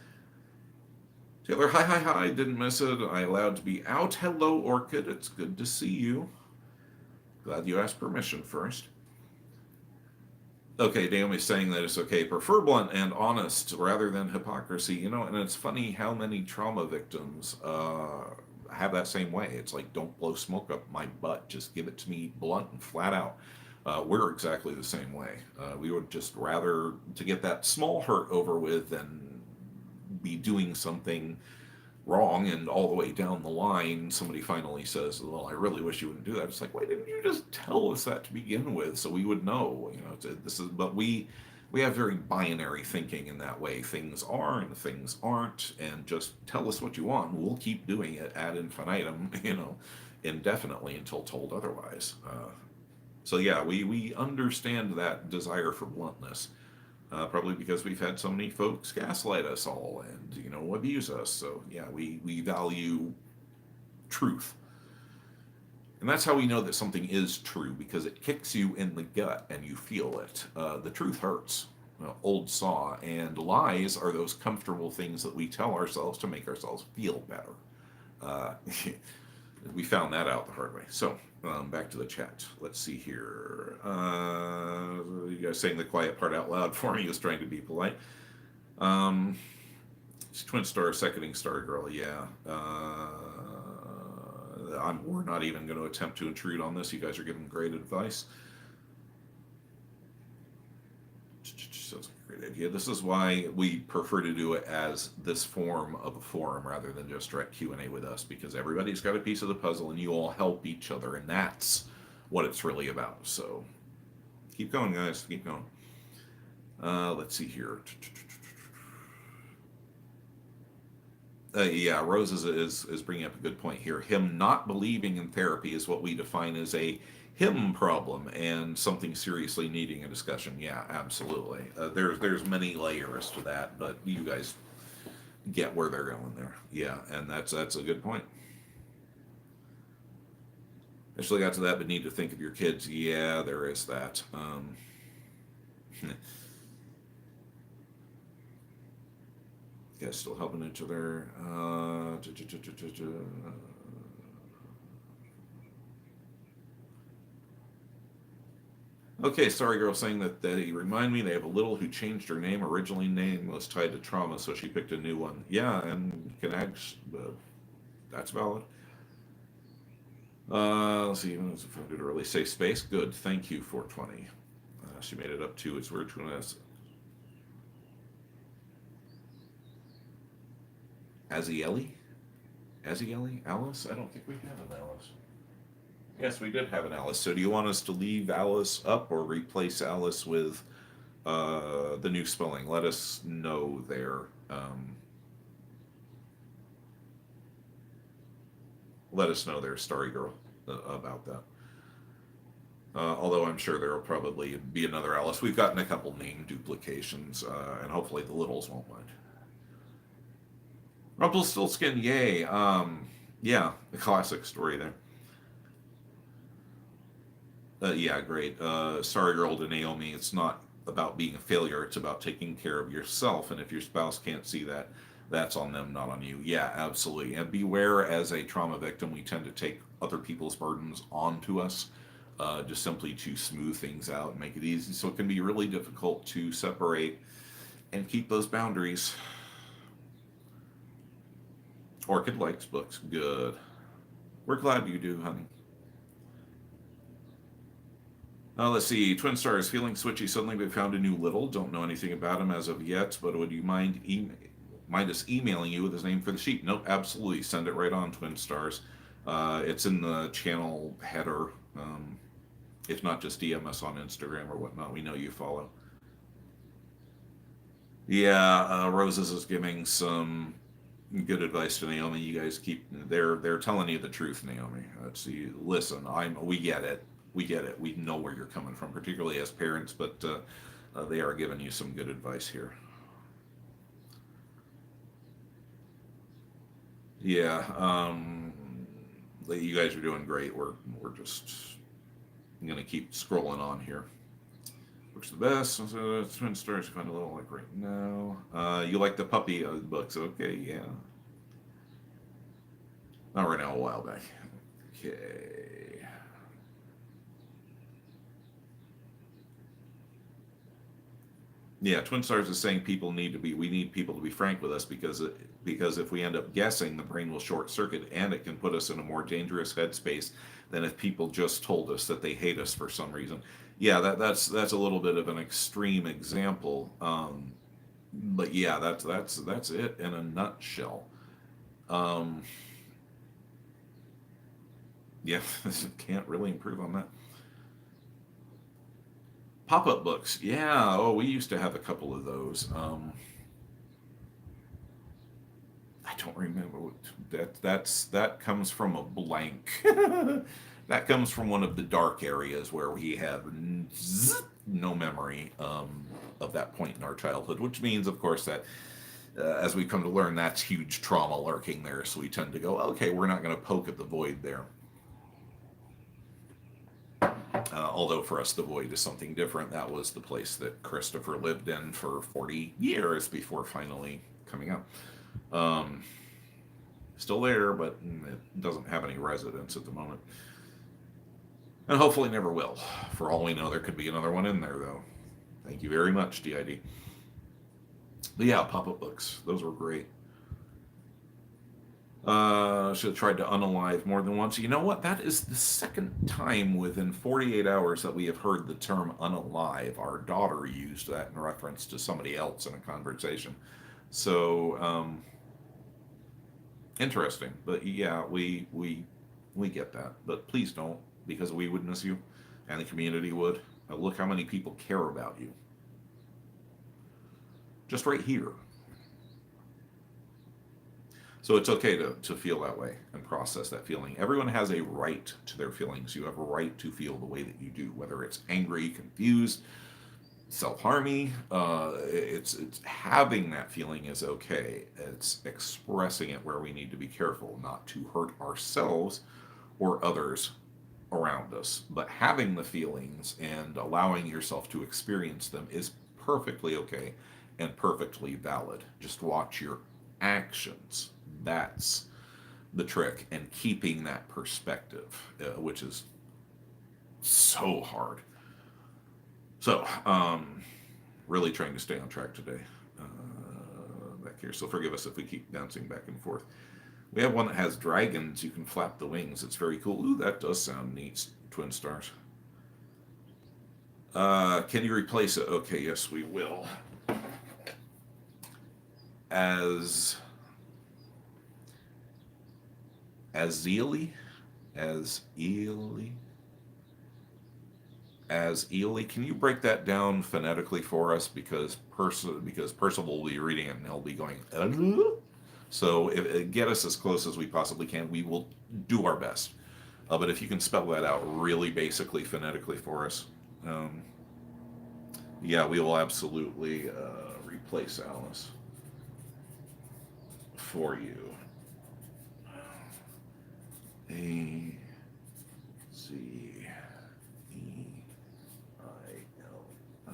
Taylor, hi. Didn't miss it. I allowed to be out. Hello, Orchid. It's good to see you. Glad you asked permission first. Okay, Naomi's saying that it's okay. Prefer blunt and honest rather than hypocrisy. And it's funny how many trauma victims have that same way. It's like, don't blow smoke up my butt. Just give it to me blunt and flat out. We're exactly the same way. We would just rather to get that small hurt over with than be doing something wrong, and all the way down the line somebody finally says, well, I really wish you wouldn't do that. It's like, why didn't you just tell us that to begin with, so we would know? But we have very binary thinking in that way. Things are and things aren't, and just tell us what you want, and we'll keep doing it ad infinitum, indefinitely until told otherwise. So yeah, we understand that desire for bluntness. Probably because we've had so many folks gaslight us all and, abuse us. So, yeah, we value truth. And that's how we know that something is true, because it kicks you in the gut and you feel it. The truth hurts. old saw. And lies are those comfortable things that we tell ourselves to make ourselves feel better. Uh, we found that out the hard way. So back to the chat. Let's see here. You guys saying the quiet part out loud for me was trying to be polite. Twin Star, seconding Star Girl, yeah. We're not even going to attempt to intrude on this. You guys are giving great advice. That's a great idea. This is why we prefer to do it as this form of a forum rather than just direct Q&A with us, because everybody's got a piece of the puzzle and you all help each other, and that's what it's really about. So keep going, guys. Keep going. Let's see here. Yeah, Rose is bringing up a good point here. Him not believing in therapy is what we define as a him problem and something seriously needing a discussion. Yeah, absolutely. There's many layers to that, but you guys get where they're going there. Yeah, and that's a good point. Actually got to that, but need to think of your kids. Yeah, there is that. Guys still helping each other. Okay, Starry Girl saying that they remind me they have a little who changed her name. Originally name was tied to trauma, so she picked a new one. Yeah, and can that's valid. Let's see, even if I did a really safe space. Good, thank you, 420. She made it up to its word to us. Azieli? Alice? I don't think we have an Alice. Yes, we did have an Alice. So do you want us to leave Alice up or replace Alice with the new spelling? Let us know there. Let us know there, Starry Girl, about that. Although I'm sure there will probably be another Alice. We've gotten a couple name duplications, and hopefully the littles won't mind. Rumpelstiltskin, yay. Yeah, the classic story there. Yeah, great. Sorry, Girl to Naomi, it's not about being a failure. It's about taking care of yourself. And if your spouse can't see that, that's on them, not on you. Yeah, absolutely. And beware, as a trauma victim, we tend to take other people's burdens onto us, just simply to smooth things out and make it easy. So it can be really difficult to separate and keep those boundaries. Orchid likes books. Good. We're glad you do, honey. Let's see. Twin Stars feeling switchy. Suddenly we found a new little. Don't know anything about him as of yet, but would you mind us emailing you with his name for the sheet? Nope, absolutely. Send it right on, Twin Stars. It's in the channel header. If not, just DM us on Instagram or whatnot. We know you follow. Yeah, Roses is giving some good advice to Naomi. You guys they're telling you the truth, Naomi. Let's see. Listen, we get it. We get it. We know where you're coming from, particularly as parents, but they are giving you some good advice here. Yeah, you guys are doing great. We're just gonna keep scrolling on here. Works the best. Twin Stars find a little like right now. You like the puppy books? Okay, yeah. Not right now. A while back. Okay. Yeah, Twin Stars is saying we need people to be frank with us because if we end up guessing, the brain will short circuit and it can put us in a more dangerous headspace than if people just told us that they hate us for some reason. Yeah, that's a little bit of an extreme example, but yeah, that's it in a nutshell. Yeah, can't really improve on that. Pop-up books, yeah. Oh, we used to have a couple of those. I don't remember that comes from a blank. That comes from one of the dark areas where we have no memory of that point in our childhood, which means, of course, that as we come to learn, that's huge trauma lurking there. So we tend to go, okay, we're not going to poke at the void there. Although for us, the void is something different. That was the place that Christopher lived in for 40 years before finally coming out. Still there, but it doesn't have any residents at the moment. And hopefully never will. For all we know, there could be another one in there, though. Thank you very much, DID. But yeah, pop-up books. Those were great. Should have tried to unalive more than once. You know what? That is the second time within 48 hours that we have heard the term unalive. Our daughter used that in reference to somebody else in a conversation. So, interesting. But yeah, we get that. But please don't, because we would miss you, and the community would. Look how many people care about you. Just right here. So it's okay to feel that way and process that feeling. Everyone has a right to their feelings. You have a right to feel the way that you do, whether it's angry, confused, self-harming. It's having that feeling is okay. It's expressing it where we need to be careful not to hurt ourselves or others around us. But having the feelings and allowing yourself to experience them is perfectly okay and perfectly valid. Just watch your actions. That's the trick, and keeping that perspective, which is so hard. So, really trying to stay on track today back here. So forgive us if we keep bouncing back and forth. We have one that has dragons. You can flap the wings. It's very cool. Ooh, that does sound neat, Twin Stars. Can you replace it? Okay, yes, we will. As Ely? Can you break that down phonetically for us? Because Percival will be reading it and he'll be going, So get us as close as we possibly can. We will do our best. But if you can spell that out really basically phonetically for us, yeah, we will absolutely replace Alice for you. A C E I L I.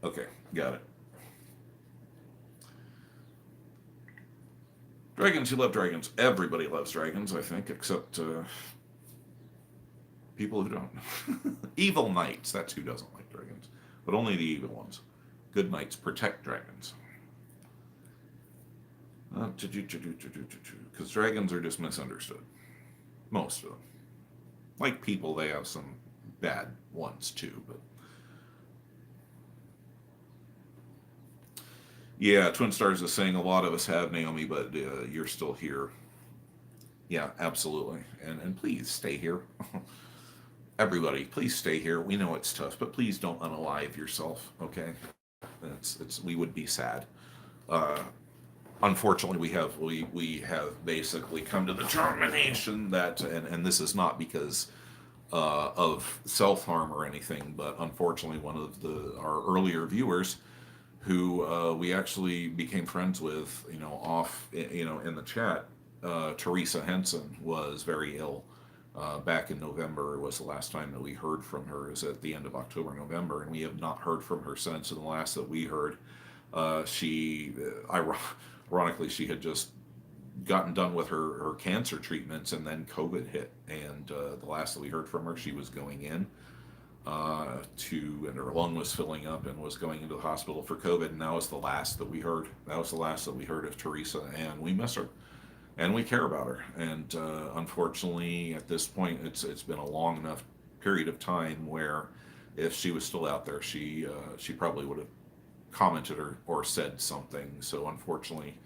Okay, got it. Dragons, you love dragons. Everybody loves dragons, I think, except people who don't. Evil knights, that's who doesn't like dragons. But only the evil ones. Good knights protect dragons. Because dragons are just misunderstood. Most of them. Like people, they have some bad ones too, but yeah, Twin Stars is saying a lot of us have, Naomi, but you're still here. Yeah, absolutely. And please stay here. Everybody, please stay here. We know it's tough, but please don't unalive yourself, okay? We would be sad. Unfortunately, we have basically come to the determination that, and this is not because of self-harm or anything, but unfortunately one of our earlier viewers who we actually became friends with, in the chat, Teresa Henson was very ill. Back in November was the last time that we heard from her. It was at the end of October, November, and we have not heard from her since. And the last that we heard, ironically, she had just gotten done with her cancer treatments, and then COVID hit. And the last that we heard from her, she was going in and her lung was filling up and was going into the hospital for COVID. And that was the last that we heard. That was the last that we heard of Teresa, and we miss her. And we care about her. And unfortunately, at this point, it's been a long enough period of time where if she was still out there, she probably would have commented or said something. So unfortunately,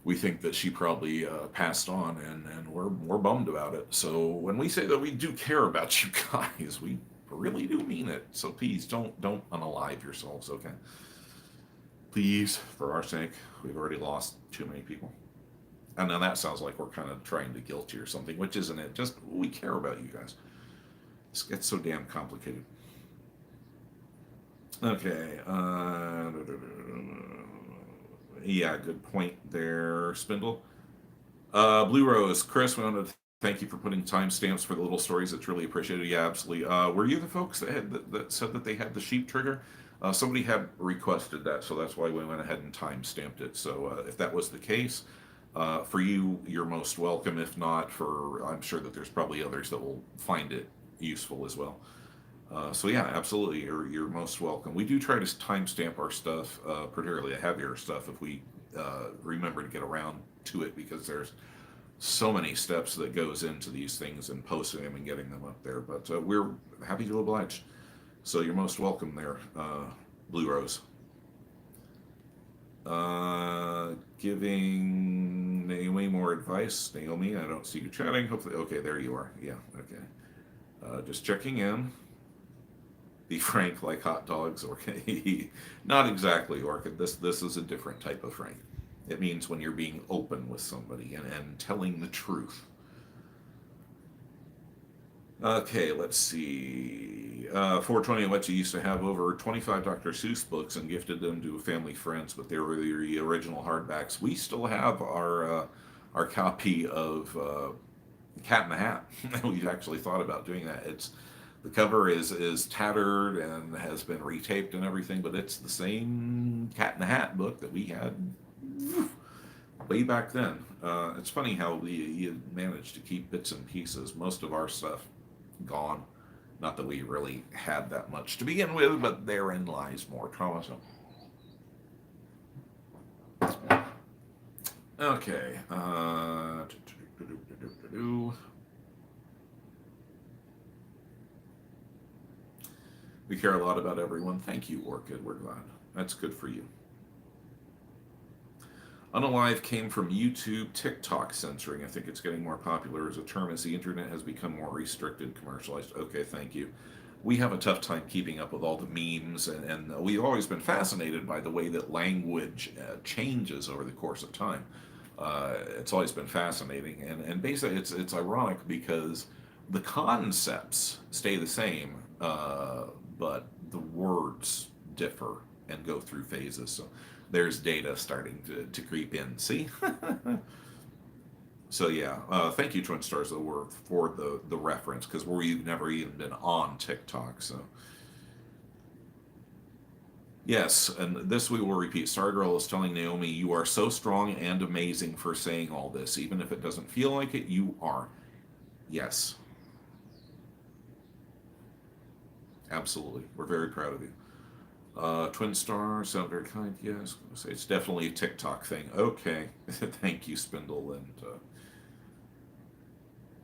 we think that she probably passed on, and we're bummed about it. So when we say that we do care about you guys, we really do mean it. So please don't unalive yourselves, okay? Please, for our sake, we've already lost too many people. And now that sounds like we're kind of trying to guilt you or something, which isn't it. Just, we care about you guys. This gets so damn complicated. Okay. Yeah, good point there, Spindle. Blue Rose, Chris, we want to thank you for putting timestamps for the little stories. It's really appreciated. Yeah, absolutely. Were you the folks that said that they had the sheep trigger? Somebody had requested that, so that's why we went ahead and timestamped it. So if that was the case, for you, you're most welcome. If not, I'm sure that there's probably others that will find it useful as well. So yeah, absolutely, you're most welcome. We do try to timestamp our stuff, particularly the heavier stuff, if we remember to get around to it, because there's so many steps that goes into these things and posting them and getting them up there. But we're happy to oblige. So you're most welcome there, Blue Rose. Giving Naomi more advice. Naomi, I don't see you chatting. Hopefully, okay, there you are. Yeah, okay. Just checking in. Be frank like hot dogs, Orca. Not exactly, Orca. This is a different type of frank. It means when you're being open with somebody and telling the truth. Okay, let's see. 420 Alexa used to have over 25 Dr. Seuss books and gifted them to family friends, but they were the original hardbacks. We still have our copy of Cat in the Hat. We've actually thought about doing that. The cover is tattered and has been retaped and everything, but it's the same Cat in the Hat book that we had way back then. It's funny how you managed to keep bits and pieces. Most of our stuff gone. Not that we really had that much to begin with, but therein lies more trauma. So. Okay. We care a lot about everyone. Thank you, Orchid. We're glad. That's good for you. Unalive came from YouTube, TikTok censoring. I think it's getting more popular as a term as the internet has become more restricted, commercialized. Okay, thank you. We have a tough time keeping up with all the memes, and we've always been fascinated by the way that language changes over the course of time. It's always been fascinating, and basically it's ironic because the concepts stay the same, but the words differ and go through phases. So there's data starting to creep in. See? So yeah, thank you, Twin Stars, for the reference, because we've never even been on TikTok. So yes, and this we will repeat. Stargirl is telling Naomi, "You are so strong and amazing for saying all this, even if it doesn't feel like it. You are." Yes, absolutely. We're very proud of you. Twin Star, sound very kind. Yes, it's definitely a TikTok thing. Okay, thank you, Spindle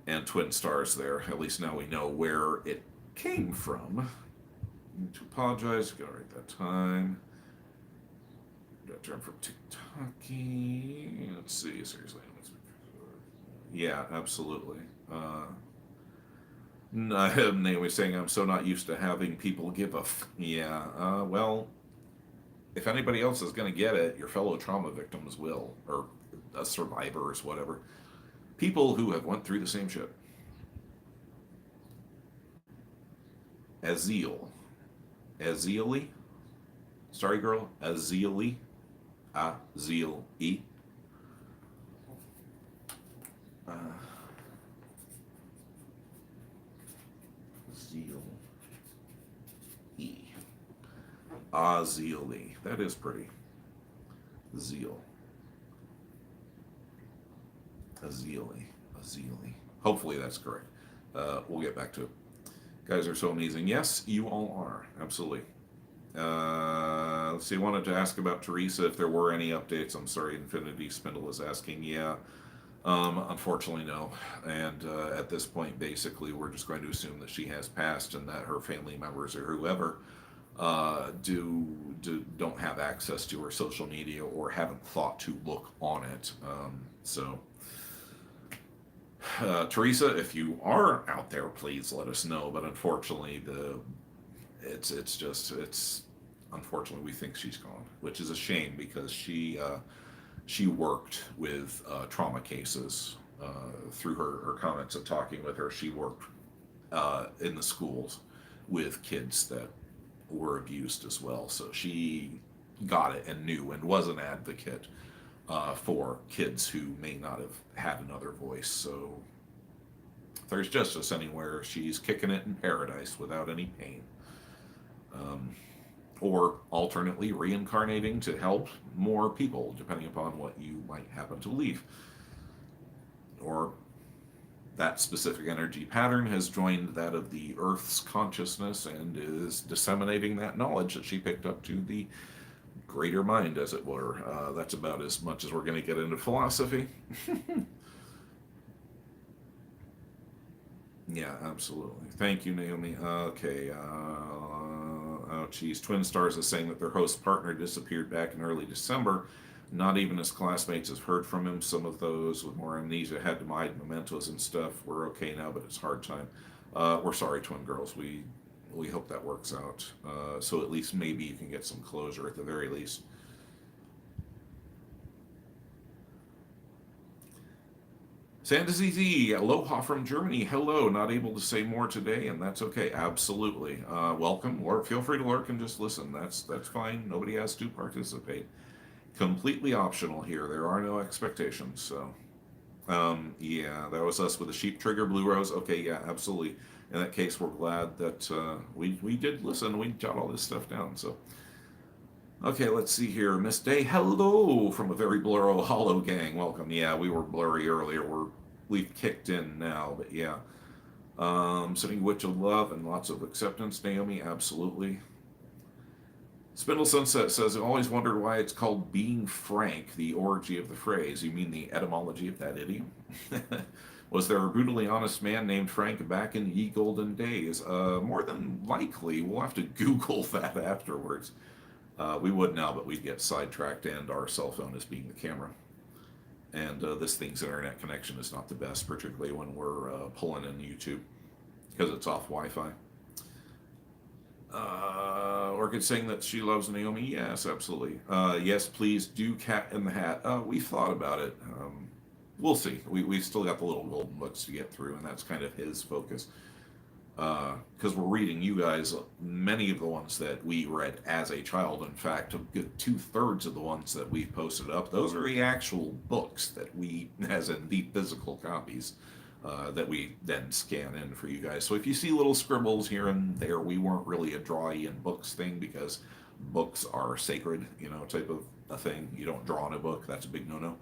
and Twin Stars. There, at least now we know where it came from. Need to apologize. Gotta write that time. That term from TikToky. Let's see. Seriously, yeah, absolutely. Naomi saying, I'm so not used to having people give a yeah, well, if anybody else is going to get it, your fellow trauma victims will, or survivors, whatever. People who have went through the same shit. Azil. Azili? Sorry, girl. Azili. Azil-E. E. Azili. That is pretty. Zeal. Azili. Azili. Hopefully that's correct. We'll get back to it. Guys are so amazing. Yes, you all are. Absolutely. Let's see. I wanted to ask about Teresa if there were any updates. I'm sorry, Infinity Spindle is asking. Yeah. Unfortunately, no. And at this point, basically, we're just going to assume that she has passed and that her family members or whoever don't have access to her social media or haven't thought to look on it. So, Teresa, if you are out there, please let us know. But unfortunately, unfortunately we think she's gone, which is a shame because she worked with trauma cases through her comments of talking with her. She worked in the schools with kids that were abused as well. So she got it and knew and was an advocate for kids who may not have had another voice. So if there's justice anywhere, she's kicking it in paradise without any pain. Or alternately reincarnating to help more people, depending upon what you might happen to believe. Or that specific energy pattern has joined that of the Earth's consciousness and is disseminating that knowledge that she picked up to the greater mind, as it were. That's about as much as we're going to get into philosophy. Yeah, absolutely. Thank you, Naomi. Okay. Oh, geez. Twin Stars is saying that their host partner disappeared back in early December. Not even his classmates have heard from him. Some of those with more amnesia had to hide mementos and stuff. We're okay now, but it's hard time. We're sorry, twin girls. We hope that works out. So at least maybe you can get some closure at the very least. Sandazizi, aloha from Germany. Hello, not able to say more today, and that's okay. Absolutely. Welcome. Or feel free to lurk and just listen. That's fine. Nobody has to participate. Completely optional here. There are no expectations. So, yeah, that was us with the sheep trigger, Blue Rose. Okay, yeah, absolutely. In that case, we're glad that we did listen. We jot all this stuff down. So, okay, let's see here. Miss Day, hello from a very blurro hollow gang. Welcome. Yeah, we were blurry earlier. We've kicked in now, but yeah. Sitting Witch of Love and lots of acceptance, Naomi, absolutely. Spindle Sunset says, I've always wondered why it's called being frank, the orgy of the phrase. You mean the etymology of that idiom? Was there a brutally honest man named Frank back in ye golden days? More than likely. We'll have to Google that afterwards. We would now, but we'd get sidetracked, and our cell phone is being the camera. And this thing's internet connection is not the best, particularly when we're pulling in YouTube, because it's off Wi-Fi. Orchid saying that she loves Naomi. Yes, absolutely. Yes, please do Cat in the Hat. We've thought about it. We'll see. We've still got the little golden books to get through, and that's kind of his focus. Because we're reading you guys, many of the ones that we read as a child. In fact, a good 2/3 of the ones that we've posted up, those are the actual books that we, as in the physical copies, that we then scan in for you guys. So if you see little scribbles here and there, we weren't really a draw in books thing, because books are sacred, type of a thing. You don't draw in a book. That's a big no-no.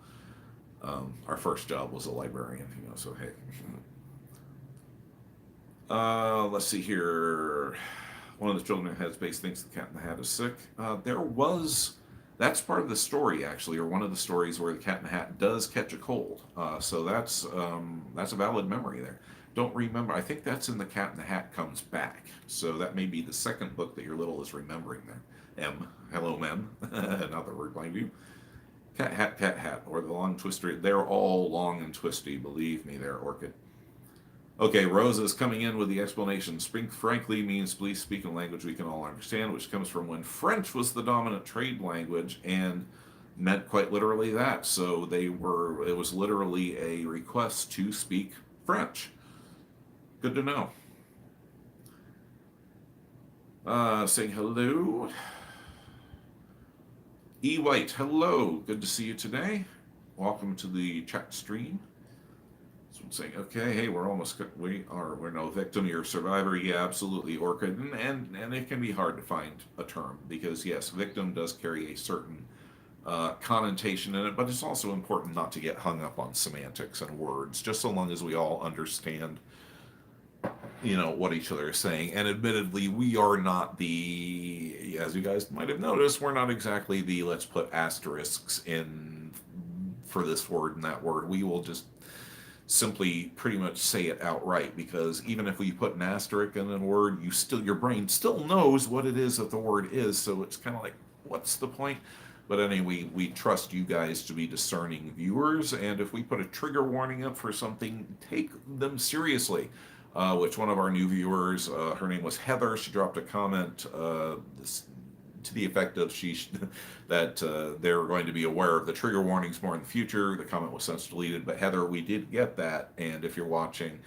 Our first job was a librarian, so hey. Let's see here. One of the children in Headspace thinks the Cat in the Hat is sick. That's part of the story, actually, or one of the stories where the Cat in the Hat does catch a cold. So that's a valid memory there. Don't remember. I think that's in the Cat in the Hat Comes Back. So that may be the second book that your little is remembering there. M. Hello, Mem. Not that we're playing you. Cat Hat, or the long twister. They're all long and twisty, believe me there, Orchid. Okay, Rose is coming in with the explanation. Frankly means please speak in a language we can all understand, which comes from when French was the dominant trade language and meant quite literally that. So it was literally a request to speak French. Good to know. Saying hello. E. White, hello. Good to see you today. Welcome to the chat stream. Saying, okay, hey, we're no victim, you're a survivor. Yeah, absolutely, Orchid. And it can be hard to find a term, because yes, victim does carry a certain connotation in it, but it's also important not to get hung up on semantics and words, just so long as we all understand what each other is saying. And admittedly, we are not as you guys might have noticed, we're not exactly let's put asterisks in for this word and that word. We will just simply pretty much say it outright, because even if we put an asterisk in a word, your brain still knows what it is that the word is, so it's kind of like, what's the point? But anyway, we trust you guys to be discerning viewers, and if we put a trigger warning up for something, take them seriously. Which one of our new viewers, her name was Heather, she dropped a comment to the effect of that they're going to be aware of the trigger warnings more in the future. The comment was since deleted, but Heather, we did get that, and if you're watching,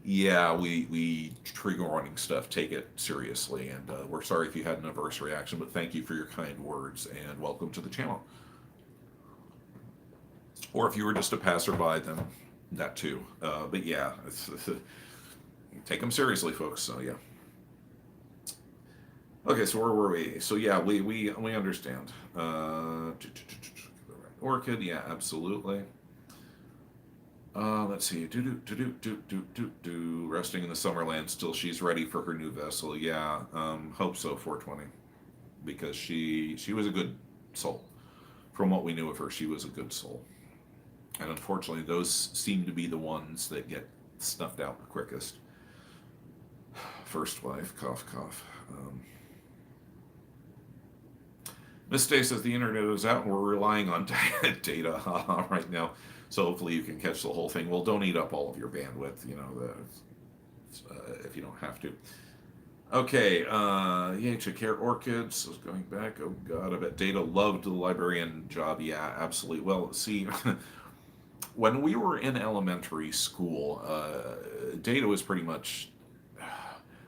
Yeah, we trigger warning stuff. Take it seriously, and we're sorry if you had an adverse reaction, but thank you for your kind words and welcome to the channel. Or if you were just a passerby, then that too. But yeah, take them seriously, folks. So yeah. Okay, so where were we? So yeah, we understand. Orchid, yeah, absolutely. Let's see. Do. Resting in the Summerland. Still, she's ready for her new vessel. Yeah. Hope so. 420, because she was a good soul. From what we knew of her, she was a good soul. And unfortunately, those seem to be the ones that get snuffed out the quickest. First wife. Cough, cough. Miss Day says the internet is out and we're relying on data right now. So hopefully you can catch the whole thing. Well, don't eat up all of your bandwidth, if you don't have to. Okay, Care Orchids is going back. Oh God, I bet Data loved the librarian job. Yeah, absolutely. Well, see, when we were in elementary school, Data was pretty much,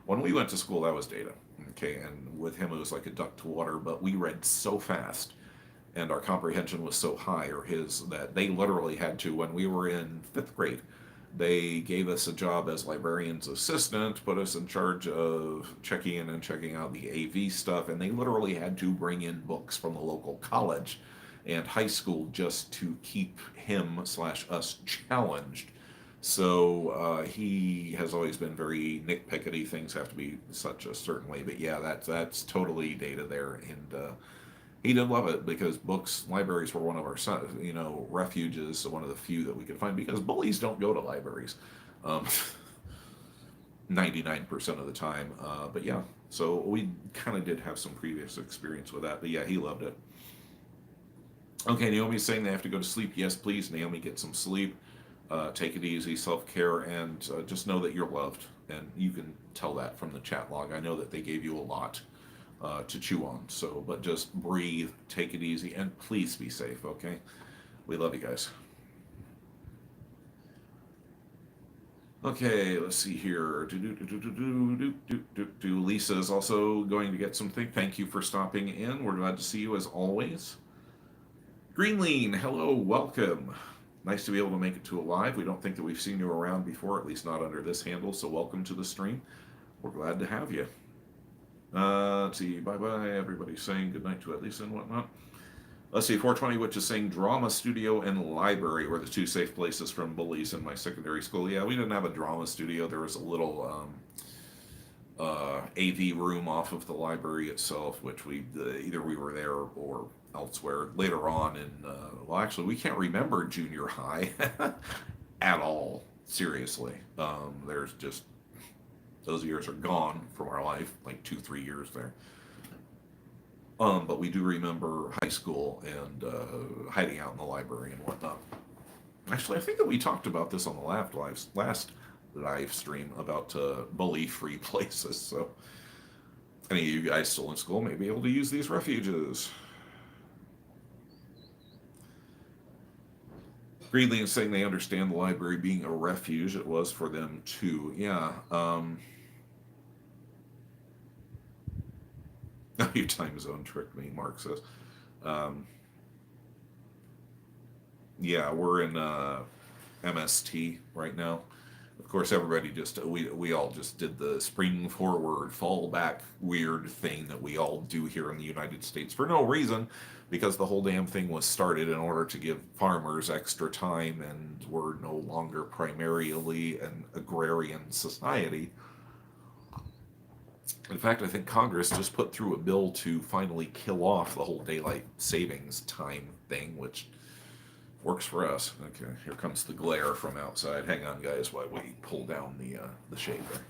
when we went to school, that was Data. Okay, and with him it was like a duck to water, but we read so fast and our comprehension was so high, or his, that they literally had to, when we were in 5th grade, they gave us a job as librarian's assistant, put us in charge of checking in and checking out the AV stuff, and they literally had to bring in books from the local college and high school just to keep him/us challenged. So he has always been very nitpickety. Things have to be such a certain way. But yeah, that's totally Data there, and he did love it because libraries were one of our refuges, one of the few that we could find because bullies don't go to libraries, 99% of the time. But yeah, so we kind of did have some previous experience with that. But yeah, he loved it. Okay, Naomi's saying they have to go to sleep. Yes, please, Naomi, get some sleep. Take it easy, self-care, and just know that you're loved. And you can tell that from the chat log. I know that they gave you a lot to chew on. So, but just breathe, take it easy, and please be safe, okay? We love you guys. Okay, let's see here. Lisa is also going to get something. Thank you for stopping in. We're glad to see you as always. Greenlean, hello, welcome. Nice to be able to make it to a live. We don't think that we've seen you around before, at least not under this handle, so welcome to the stream. We're glad to have you. Let's see, bye-bye. Everybody's saying goodnight to Lisa and whatnot. Let's see, 420, which is saying drama studio and library were the two safe places from bullies in my secondary school. Yeah, we didn't have a drama studio. There was a little AV room off of the library itself, which either we were there or elsewhere. Later on well, actually, we can't remember junior high at all, seriously. There's just, those years are gone from our life, like 2-3 years there. But we do remember high school and hiding out in the library and whatnot. Actually, I think that we talked about this on the last live stream about bully-free places. So any of you guys still in school may be able to use these refuges. Greedley is saying they understand the library being a refuge. It was for them too. Yeah. Your time zone tricked me, Mark says. Yeah, we're in MST right now. Of course, everybody we all just did the spring forward, fall back weird thing that we all do here in the United States for no reason, because the whole damn thing was started in order to give farmers extra time, and we're no longer primarily an agrarian society. In fact, I think Congress just put through a bill to finally kill off the whole daylight savings time thing, which works for us. Okay, here comes the glare from outside. Hang on, guys, while we pull down the shade there.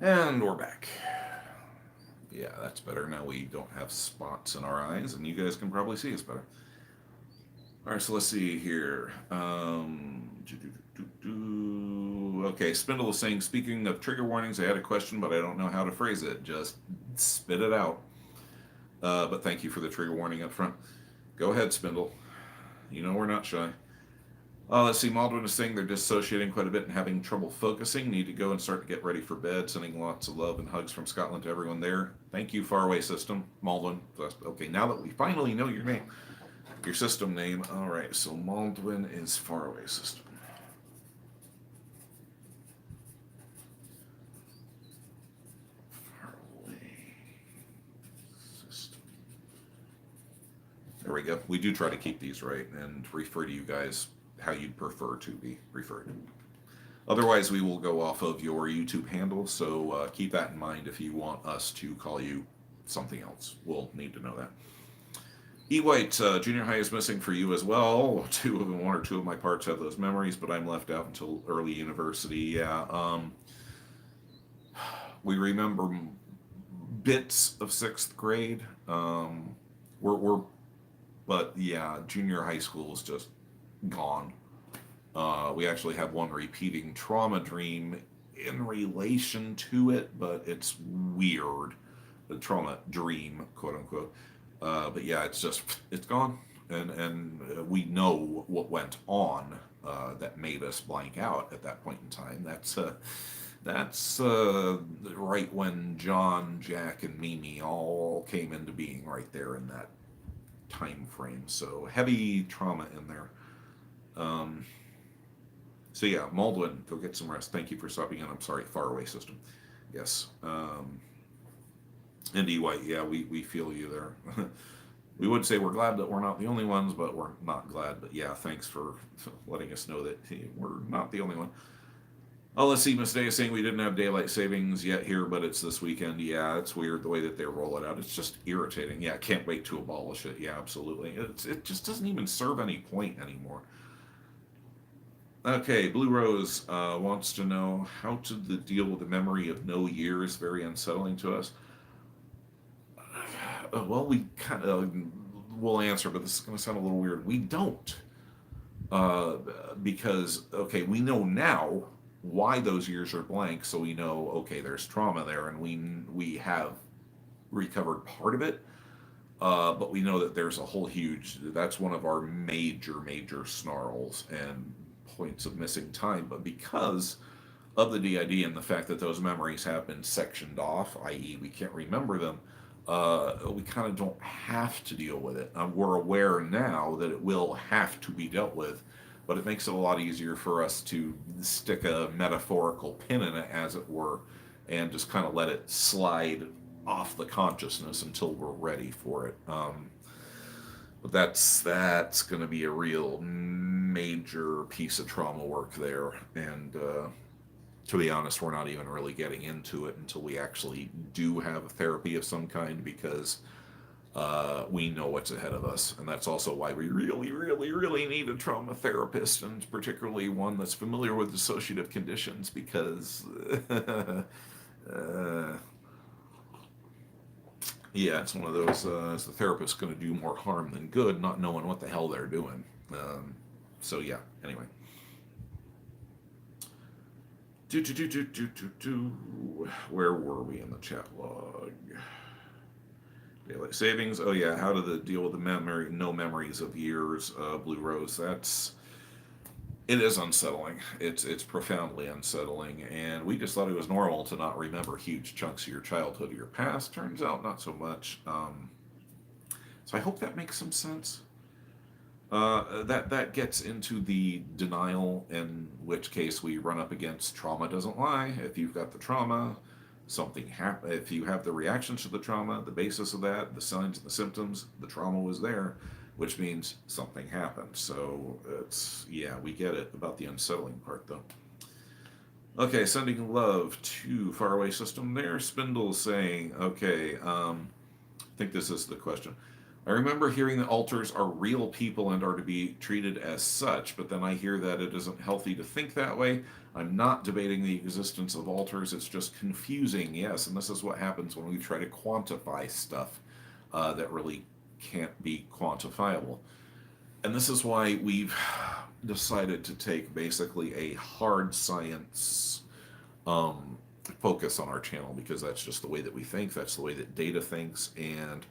And we're back. Yeah, that's better. Now we don't have spots in our eyes, and you guys can probably see us better. All right, so let's see here. Okay, Spindle is saying, speaking of trigger warnings, I had a question, but I don't know how to phrase it. Just spit it out. But thank you for the trigger warning up front. Go ahead, Spindle. You know we're not shy. Let's see, Maldwin is saying they're dissociating quite a bit and having trouble focusing. Need to go and start to get ready for bed. Sending lots of love and hugs from Scotland to everyone there. Thank you, Faraway System. Maldwin. Okay, now that we finally know your name, your system name. All right, so Maldwin is Faraway System. Faraway System. There we go. We do try to keep these right and refer to you guys how you'd prefer to be referred. Otherwise, we will go off of your YouTube handle, so keep that in mind if you want us to call you something else. We'll need to know that. E. White, junior high is missing for you as well. One or two of my parts have those memories, but I'm left out until early university. Yeah, we remember bits of sixth grade. But yeah, junior high school is just gone. We actually have one repeating trauma dream in relation to it, but it's weird. The trauma dream, quote unquote. But yeah, it's gone, and we know what went on that made us blank out at that point in time. That's right when John, Jack, and Mimi all came into being right there in that time frame. So heavy trauma in there. So yeah, Maldwin, go get some rest. Thank you for stopping in. I'm sorry, Faraway System. Yes. And E. White, yeah, we feel you there. We would say we're glad that we're not the only ones, but we're not glad. But yeah, thanks for letting us know that we're not the only one. Oh, let's see, Miss Day is saying we didn't have daylight savings yet here, but it's this weekend. Yeah, it's weird the way that they roll it out. It's just irritating. Yeah, can't wait to abolish it. Yeah, absolutely. It just doesn't even serve any point anymore. Okay, Blue Rose wants to know how to deal with the memory of no years. Very unsettling to us. Well, we kind of will answer, but this is going to sound a little weird. We don't, because okay, we know now why those years are blank, so we know okay, there's trauma there, and we have recovered part of it, but we know that there's a whole huge. That's one of our major snarls and points of missing time, but because of the DID and the fact that those memories have been sectioned off, i.e., we can't remember them. We kind of don't have to deal with it. We're aware now that it will have to be dealt with, but it makes it a lot easier for us to stick a metaphorical pin in it, as it were, and just kind of let it slide off the consciousness until we're ready for it. But that's going to be a real major piece of trauma work there, and to be honest, we're not even really getting into it until we actually do have a therapy of some kind, because we know what's ahead of us. And that's also why we really need a trauma therapist, and particularly one that's familiar with dissociative conditions, because yeah, it's one of those, is the therapist going to do more harm than good, not knowing what the hell they're doing. So yeah, anyway. Where were we in the chat log? Daylight savings. Oh yeah, how to deal with the no memories of years. Blue Rose. It is unsettling. It's profoundly unsettling, and we just thought it was normal to not remember huge chunks of your childhood or your past. Turns out not so much. So I hope that makes some sense. That gets into the denial, in which case we run up against trauma doesn't lie. If you've got the trauma, something happened. If you have the reactions to the trauma, the basis of that, the signs and the symptoms, the trauma was there, which means something happened. So yeah, we get it about the unsettling part though. Okay, sending love to Faraway System there. Spindle saying, okay, I think this is the question. I remember hearing that alters are real people and are to be treated as such, but then I hear that it isn't healthy to think that way. I'm not debating the existence of alters, it's just confusing, yes, and this is what happens when we try to quantify stuff that really can't be quantifiable. And this is why we've decided to take basically a hard science um, focus on our channel, because that's just the way that we think, that's the way that data thinks, and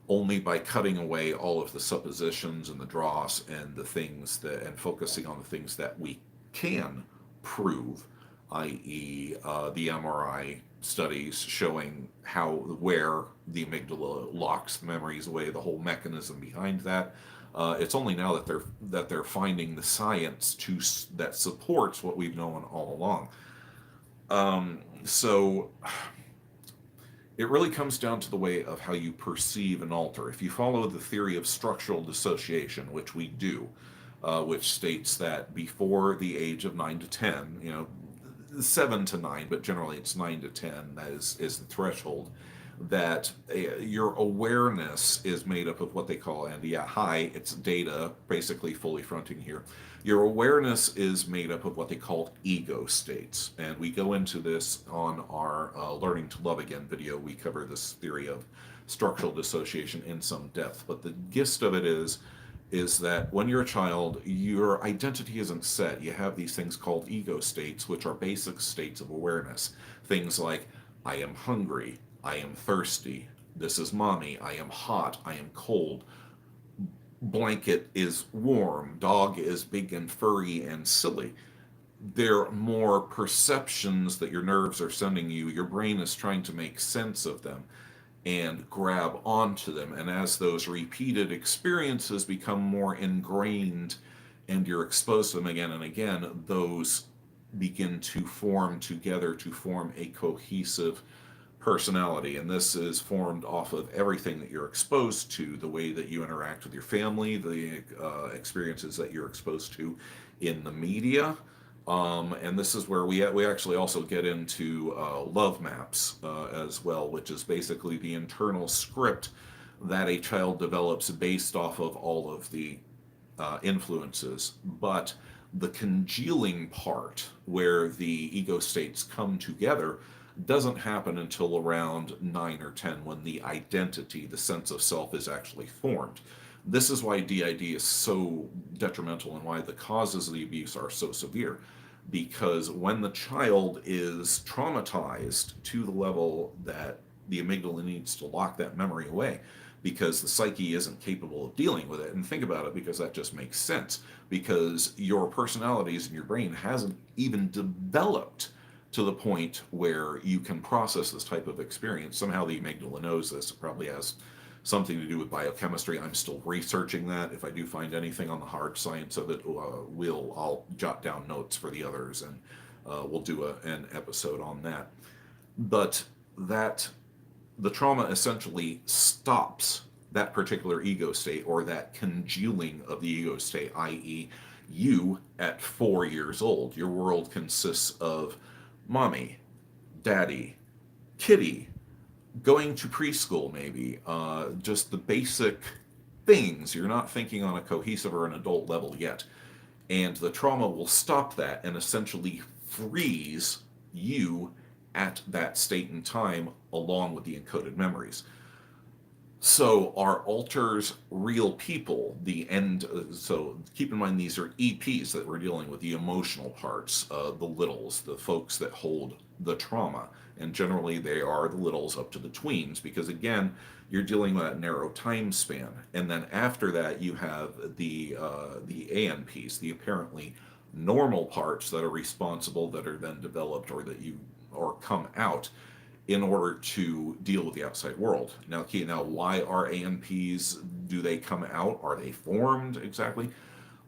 only by cutting away all of the suppositions and the dross and the things that, and focusing on the things that we can prove, i.e., the MRI studies showing how, where the amygdala locks memories away, the whole mechanism behind that. It's only now that they're finding the science that supports what we've known all along. So it really comes down to the way of how you perceive an alter. If you follow the theory of structural dissociation, which we do, which states that before the age of 9 to 10, 7 to 9, but generally it's 9 to 10, that is the threshold, that your awareness is made up of what they call, and yeah, hi, it's data, basically fully fronting here. Your awareness is made up of what they call ego states. And we go into this on our Learning to Love Again video. We cover this theory of structural dissociation in some depth. But the gist of it is that when you're a child, your identity isn't set. You have these things called ego states, which are basic states of awareness. Things like, I am hungry, I am thirsty, this is mommy, I am hot, I am cold, blanket is warm, dog is big and furry and silly. They're more perceptions that your nerves are sending you. Your brain is trying to make sense of them and grab onto them. And as those repeated experiences become more ingrained and you're exposed to them again and again, those begin to form together to form a cohesive personality. And this is formed off of everything that you're exposed to, the way that you interact with your family, the experiences that you're exposed to in the media. And this is where we actually also get into love maps as well, which is basically the internal script that a child develops based off of all of the influences. But the congealing part, where the ego states come together, doesn't happen until around 9 or 10, when the identity, the sense of self, is actually formed. This is why DID is so detrimental and why the causes of the abuse are so severe. Because when the child is traumatized to the level that the amygdala needs to lock that memory away, because the psyche isn't capable of dealing with it. And think about it, because that just makes sense. Because your personalities in your brain hasn't even developed to the point where you can process this type of experience. Somehow the amygdala knows this. It probably has something to do with biochemistry. I'm still researching that. If I do find anything on the hard science of it, I'll jot down notes for the others, and we'll do an episode on that. But that the trauma essentially stops that particular ego state, or that congealing of the ego state, i.e., you at 4 years old. Your world consists of mommy, daddy, kitty, going to preschool maybe, just the basic things. You're not thinking on a cohesive or an adult level yet. And the trauma will stop that and essentially freeze you at that state and time, along with the encoded memories. So are alters real people? So keep in mind, these are EPs that we're dealing with, the emotional parts, the littles, the folks that hold the trauma. And generally they are the littles up to the tweens, because again, you're dealing with that narrow time span. And then after that, you have the ANPs, the apparently normal parts that are responsible, that are then developed, or come out in order to deal with the outside world. Now, why are ANPs, do they come out? Are they formed exactly?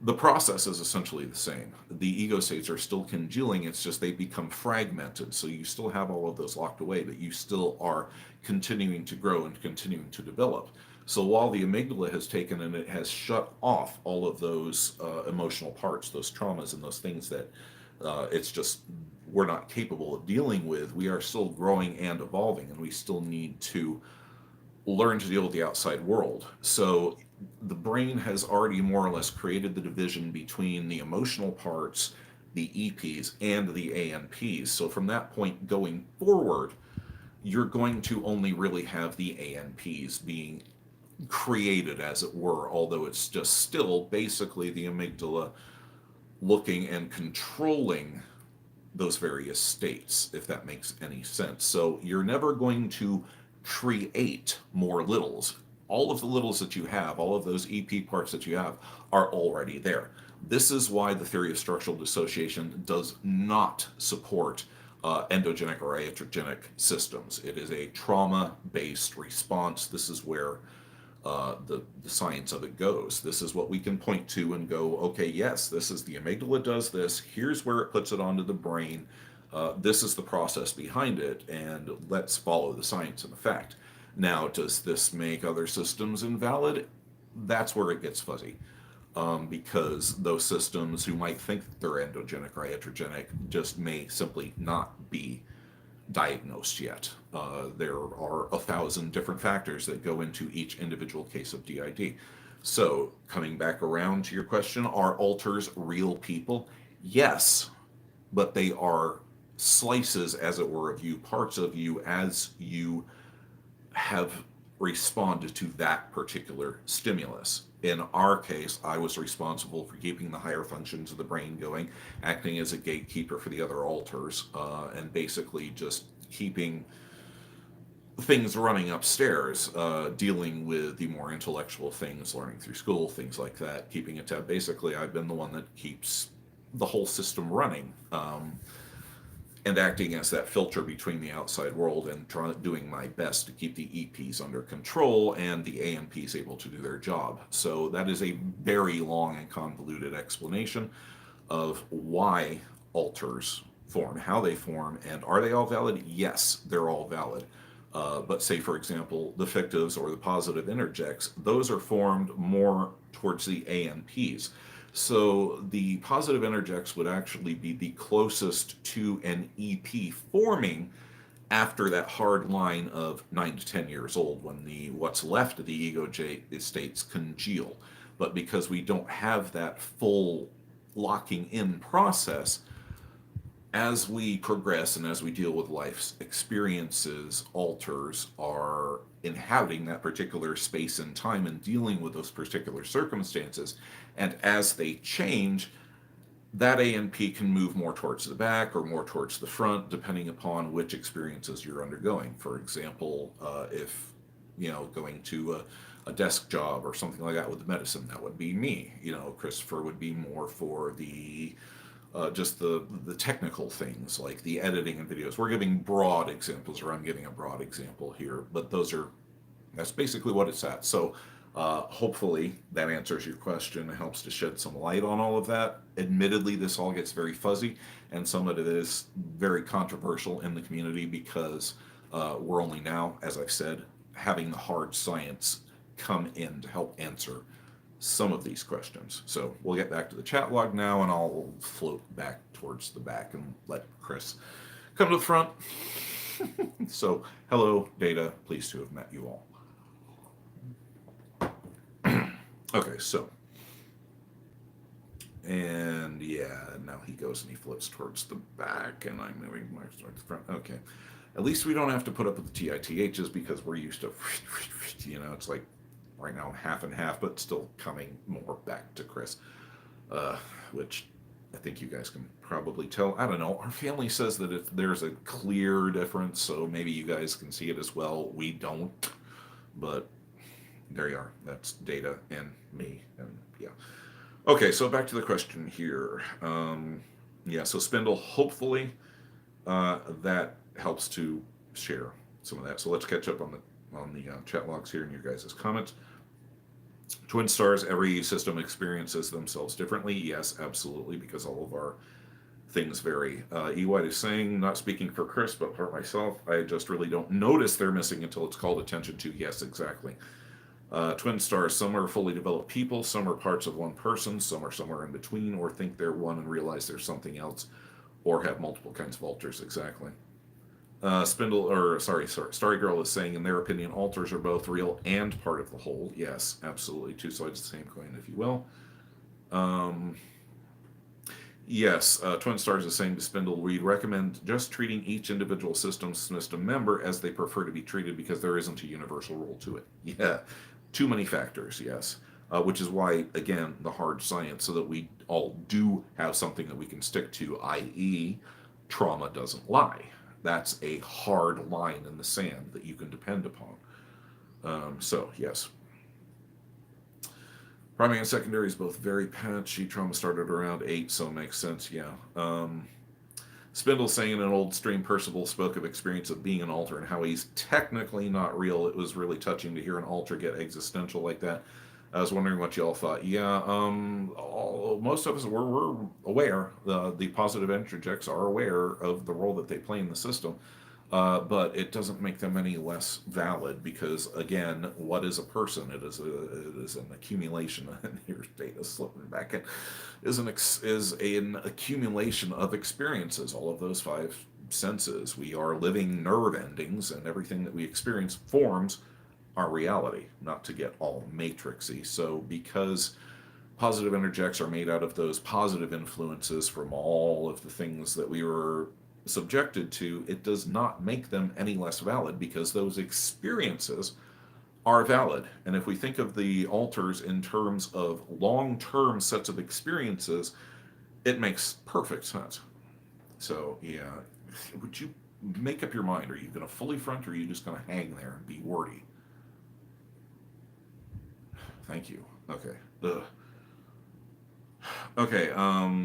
The process is essentially the same. The ego states are still congealing, it's just they become fragmented. So you still have all of those locked away, but you still are continuing to grow and continuing to develop. So while the amygdala has taken and it has shut off all of those emotional parts, those traumas and those things that it's just we're not capable of dealing with, we are still growing and evolving, and we still need to learn to deal with the outside world. So the brain has already more or less created the division between the emotional parts, the EPs, and the ANPs. So from that point going forward, you're going to only really have the ANPs being created, as it were, although it's just still basically the amygdala looking and controlling those various states, if that makes any sense. So you're never going to create more littles. All of the littles that you have, all of those EP parts that you have, are already there. This is why the theory of structural dissociation does not support endogenic or iatrogenic systems. It is a trauma based response. This is where the science of it goes. This is what we can point to and go, okay, yes, this is the amygdala does this. Here's where it puts it onto the brain. This is the process behind it, and let's follow the science and the fact. Now, does this make other systems invalid? That's where it gets fuzzy. Because those systems who might think they're endogenic or iatrogenic just may simply not be diagnosed yet. There are 1,000 different factors that go into each individual case of DID. So, coming back around to your question, are alters real people? Yes, but they are slices, as it were, of you, parts of you as you have responded to that particular stimulus. In our case, I was responsible for keeping the higher functions of the brain going, acting as a gatekeeper for the other alters, and basically just keeping things running upstairs, dealing with the more intellectual things, learning through school, things like that, keeping a tab. Basically, I've been the one that keeps the whole system running. And acting as that filter between the outside world and doing my best to keep the EPs under control and the ANPs able to do their job. So that is a very long and convoluted explanation of why alters form, how they form, and are they all valid? Yes, they're all valid. But say, for example, the fictives or the positive interjects, those are formed more towards the ANPs. So the positive interjects would actually be the closest to an EP forming after that hard line of 9 to 10 years old, when the what's left of the ego states congeal. But because we don't have that full locking in process, as we progress and as we deal with life's experiences, alters are inhabiting that particular space and time and dealing with those particular circumstances. And as they change, that ANP can move more towards the back or more towards the front, depending upon which experiences you're undergoing. For example, if going to a desk job or something like that with medicine, that would be me. Christopher would be more for the just the technical things like the editing and videos. We're giving broad examples, or I'm giving a broad example here, but that's basically what it's at. So hopefully that answers your question. It helps to shed some light on all of that. Admittedly, this all gets very fuzzy, and some of it is very controversial in the community because we're only now, as I've said, having the hard science come in to help answer some of these questions. So we'll get back to the chat log now, and I'll float back towards the back and let Chris come to the front. So, hello, Data. Pleased to have met you all. Okay, so. And yeah, now he goes and he floats towards the back, and I'm moving towards the front. Okay. At least we don't have to put up with the TITHs because we're used to, it's like right now half and half, but still coming more back to Chris, which I think you guys can probably tell. I don't know. Our family says that if there's a clear difference, so maybe you guys can see it as well. We don't, but there you are. That's Data and me, and yeah. Okay, so back to the question here. So Spindle, hopefully that helps to share some of that. So let's catch up on the chat logs here and your guys' comments. Twin stars, every system experiences themselves differently. Yes, absolutely, because all of our things vary. E. White is saying, not speaking for Chris, but for myself, I just really don't notice they're missing until it's called attention to. Yes, exactly. Twin stars, some are fully developed people, some are parts of one person, some are somewhere in between, or think they're one and realize there's something else, or have multiple kinds of alters. Exactly. Starry Girl is saying, in their opinion, alters are both real and part of the whole. Yes, absolutely. Two sides of the same coin, if you will. Yes, Twin Stars is saying to Spindle, we recommend just treating each individual system member as they prefer to be treated because there isn't a universal rule to it. Yeah, too many factors, yes. Which is why, again, the hard science, so that we all do have something that we can stick to, i.e., trauma doesn't lie. That's a hard line in the sand that you can depend upon. Yes. Primary and secondary is both very patchy. Trauma started around 8, so it makes sense, yeah. Spindle saying in an old stream, Percival spoke of experience of being an alter and how he's technically not real. It was really touching to hear an alter get existential like that. I was wondering what y'all thought. Yeah, most of us we're aware. The positive interjects are aware of the role that they play in the system. But it doesn't make them any less valid because, again, what is a person? It is an accumulation. And here's data slipping back in. Is an accumulation of experiences. All of those 5 senses. We are living nerve endings, and everything that we experience forms our reality. Not to get all matrixy. So because positive interjects are made out of those positive influences from all of the things that we were subjected to, it does not make them any less valid because those experiences are valid. And if we think of the alters in terms of long-term sets of experiences, it makes perfect sense. So, yeah, would you make up your mind? Are you going to fully front, or are you just going to hang there and be wordy? Thank you. Okay. Ugh. Okay,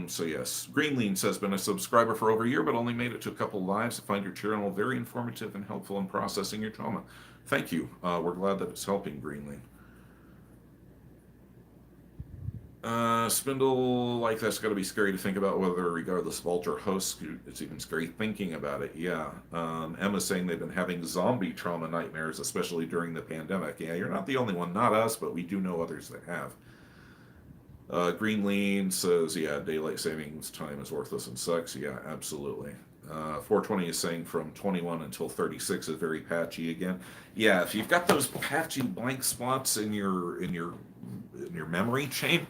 so yes. Greenlean says, been a subscriber for over a year, but only made it to a couple lives. I find your channel very informative and helpful in processing your trauma. Thank you. We're glad that it's helping, Greenlean. Spindle, like that's got to be scary to think about, whether regardless of alter hosts, it's even scary thinking about it. Yeah. Emma's saying they've been having zombie trauma nightmares, especially during the pandemic. Yeah, you're not the only one. Not us, but we do know others that have. Greenlean says, yeah, daylight savings time is worthless and sucks. Yeah, absolutely. 420 is saying from 21 until 36 is very patchy again. Yeah, if you've got those patchy blank spots in your memory chain,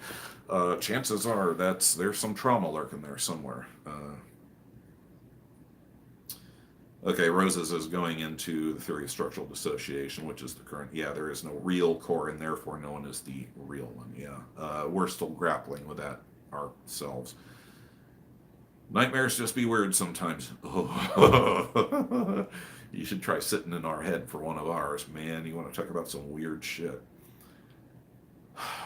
chances are there's some trauma lurking there somewhere. Okay, Roses is going into the theory of structural dissociation, which is the current. Yeah, there is no real core, and therefore no one is the real one. Yeah, we're still grappling with that ourselves. Nightmares just be weird sometimes. You should try sitting in our head for one of ours, man. You want to talk about some weird shit.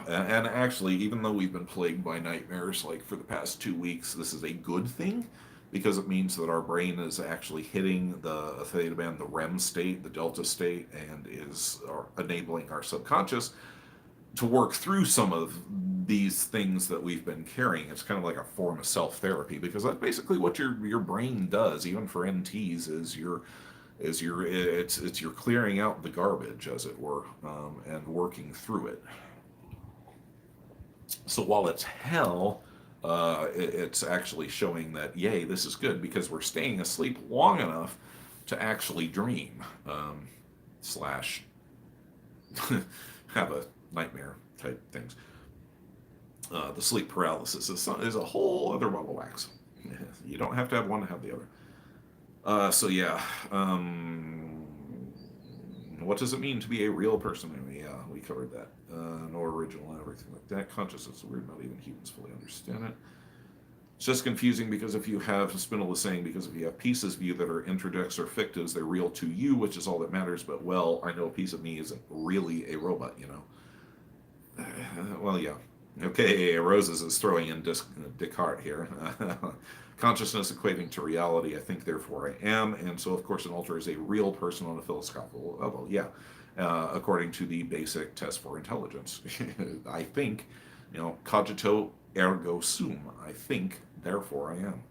And actually, even though we've been plagued by nightmares like for the past 2 weeks, this is a good thing, because it means that our brain is actually hitting the theta band, the REM state, the delta state, and is enabling our subconscious to work through some of these things that we've been carrying. It's kind of like a form of self-therapy, because that's basically what your brain does, even for NTs, is you're clearing out the garbage, as it were, and working through it. So while it's hell, it's actually showing that, yay, this is good, because we're staying asleep long enough to actually dream, slash have a nightmare type things. The sleep paralysis is a whole other ball of wax. You don't have to have one to have the other. So yeah, what does it mean to be a real person? Yeah, we covered that. No original and everything like that. Consciousness is weird, not even humans fully understand it. It's just confusing, because if you have, Spindle is saying, because if you have pieces of you that are interjects or fictives, they're real to you, which is all that matters. But, well, I know a piece of me isn't really a robot, you know. Well, yeah. Okay, Roses is throwing in Descartes here. Consciousness equating to reality, I think, therefore I am. And so, of course, an alter is a real person on a philosophical level. Yeah. According to the basic test for intelligence. I think, cogito ergo sum. I think, therefore I am.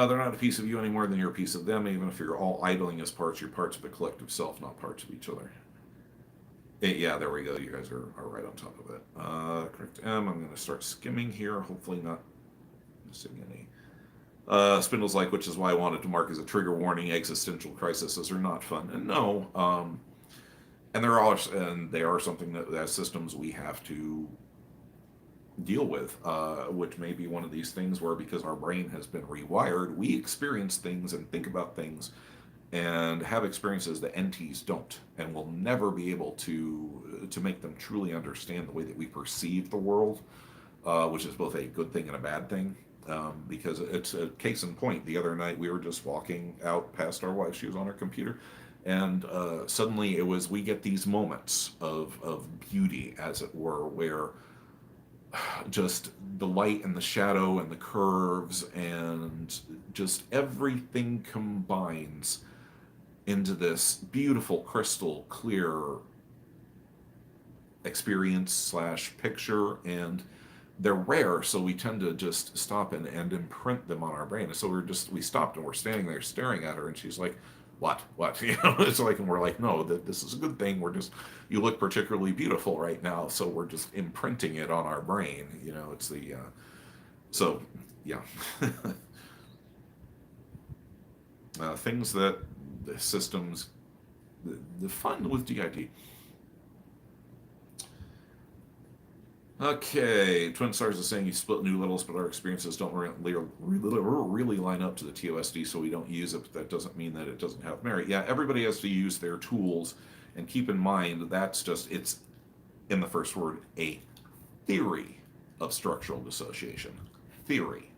They're not a piece of you any more than you're a piece of them, even if you're all idling as parts. You're parts of a collective self, not parts of each other. Yeah, there we go. You guys are right on top of it. Correct M. I'm going to start skimming here. Hopefully not missing any Spindle's like, which is why I wanted to mark as a trigger warning, existential crises are not fun. And no, and they are something that as systems we have to deal with, which may be one of these things where because our brain has been rewired, we experience things and think about things and have experiences that entities don't, and will never be able to make them truly understand the way that we perceive the world, which is both a good thing and a bad thing. Because it's a case in point. The other night we were just walking out past our wife; she was on her computer, and suddenly we get these moments of beauty, as it were, where just the light and the shadow and the curves and just everything combines into this beautiful crystal clear experience slash picture. And they're rare, so we tend to just stop and imprint them on our brain. And so we stopped and we're standing there staring at her, and she's like, what it's like, and we're like, no, this is a good thing. You look particularly beautiful right now, so we're just imprinting it on our brain. It's the so yeah. Things that the systems, the fun with DID. Okay, Twin Stars is saying you split new littles, but our experiences don't really line up to the TOSD, so we don't use it, but that doesn't mean that it doesn't have merit. Yeah, everybody has to use their tools, and keep in mind it's in the first word, a theory of structural dissociation. Theory.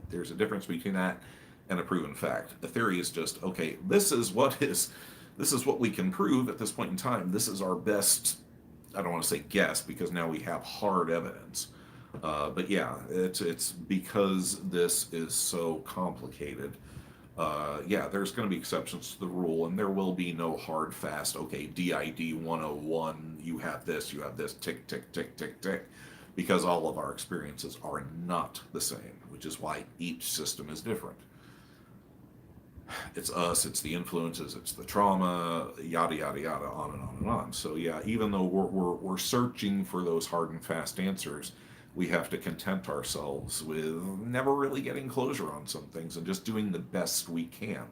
There's a difference between that and a proven fact. A theory is just, okay, this is what we can prove at this point in time. This is our best, I don't want to say guess, because now we have hard evidence. But yeah, it's because this is so complicated. Yeah, there's going to be exceptions to the rule, and there will be no hard, fast, okay, DID 101, you have this, tick, tick, tick, tick, tick, because all of our experiences are not the same, which is why each system is different. It's us, it's the influences, it's the trauma, yada yada yada, on and on and on. So yeah, even though we're searching for those hard and fast answers, we have to content ourselves with never really getting closure on some things and just doing the best we can.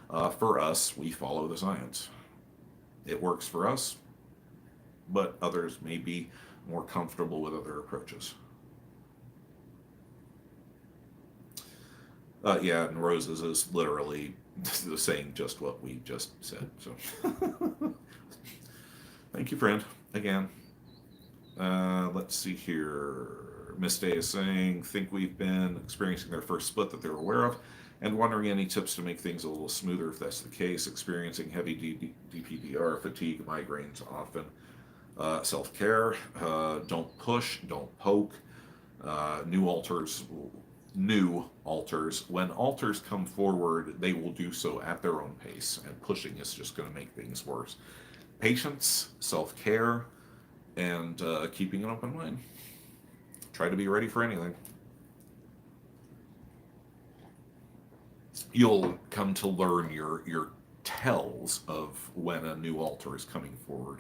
For us, we follow the science. It works for us, but others may be more comfortable with other approaches. Yeah, and Roses is literally saying just what we just said. So, thank you, friend. Again, let's see here. Miss Day is saying, think we've been experiencing their first split that they're aware of, and wondering any tips to make things a little smoother if that's the case. Experiencing heavy DPDR, fatigue, migraines often. Self-care. Don't push. Don't poke. New alters. When alters come forward, they will do so at their own pace, and pushing is just going to make things worse. Patience, self-care, and keeping an open mind. Try to be ready for anything. You'll come to learn your tells of when a new alter is coming forward.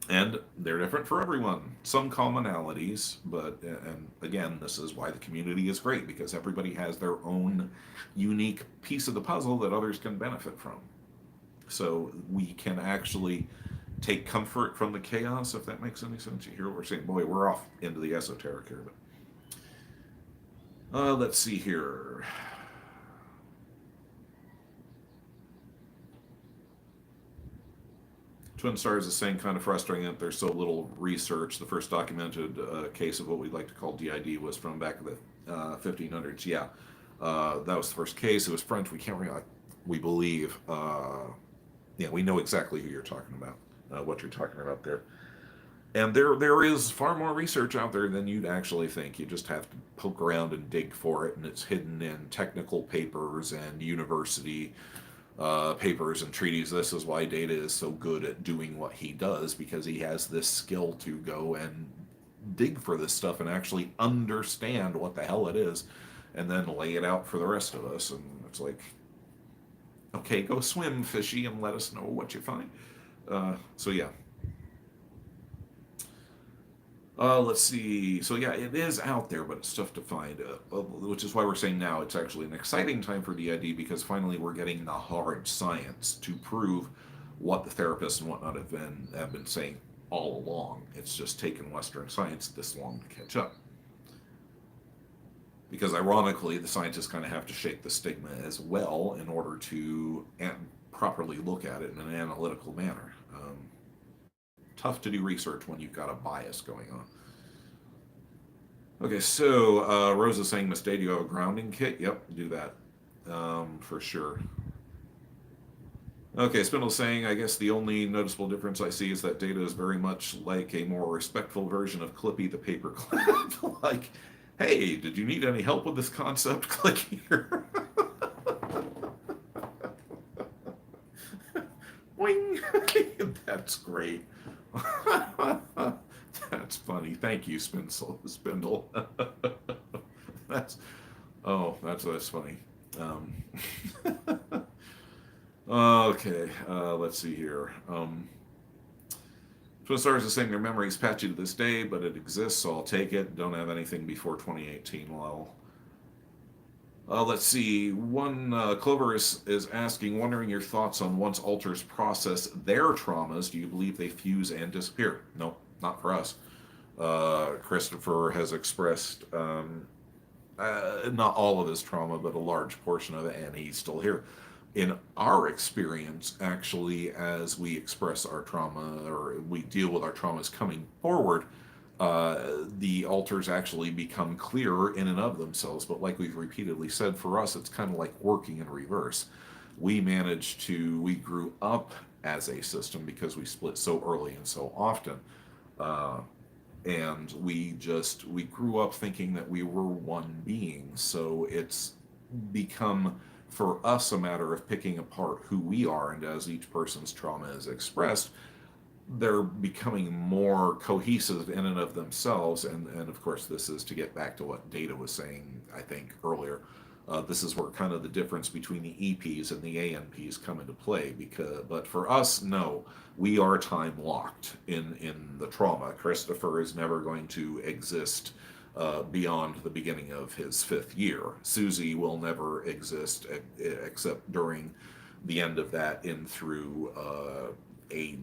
And they're different for everyone. Some commonalities, and again, this is why the community is great, because everybody has their own unique piece of the puzzle that others can benefit from. So we can actually take comfort from the chaos, if that makes any sense. You hear what we're saying? Boy, we're off into the esoteric here. But let's see here. Twin Stars is saying kind of frustrating that there's so little research. The first documented case of what we'd like to call DID was from back in the 1500s. Yeah, that was the first case. It was French. We can't really, we believe. Yeah, we know exactly who you're talking about, what you're talking about there. And there is far more research out there than you'd actually think. You just have to poke around and dig for it, and it's hidden in technical papers and university papers and treaties. This is why Data is so good at doing what he does, because he has this skill to go and dig for this stuff and actually understand what the hell it is, and then lay it out for the rest of us. And it's like, okay, go swim, fishy, and let us know what you find. So yeah. Let's see. So yeah, it is out there, but it's tough to find. Which is why we're saying now it's actually an exciting time for DID because finally we're getting the hard science to prove what the therapists and whatnot have been saying all along. It's just taken Western science this long to catch up. Because ironically, the scientists kind of have to shake the stigma as well in order to properly look at it in an analytical manner. Tough to do research when you've got a bias going on. Okay, so Rose is saying, Miss Day, do you have a grounding kit? Yep, do that for sure. Okay, Spindle's saying, I guess the only noticeable difference I see is that Data is very much like a more respectful version of Clippy the paperclip. Like, hey, did you need any help with this concept? Click here. Wing! That's great. That's funny. Thank you, Spindle. That's funny. Okay, let's see here. Twin Stars is saying their memory is patchy to this day, but it exists, so I'll take it. Don't have anything before 2018. Well, let's see. One Clover is asking, wondering your thoughts on once alters process their traumas, do you believe they fuse and disappear? No, not for us. Christopher has expressed not all of his trauma, but a large portion of it, and he's still here. In our experience, actually, as we express our trauma or we deal with our traumas coming forward, the alters actually become clearer in and of themselves. But like we've repeatedly said, for us, it's kind of like working in reverse. We grew up as a system because we split so early and so often. And we grew up thinking that we were one being. So it's become, for us, a matter of picking apart who we are, and as each person's trauma is expressed, they're becoming more cohesive in and of themselves. And of course, this is to get back to what Data was saying, I think, earlier. This is where kind of the difference between the EPs and the ANPs come into play. But for us, no, we are time locked in the trauma. Christopher is never going to exist beyond the beginning of his 5th year. Susie will never exist except during the end of that in through the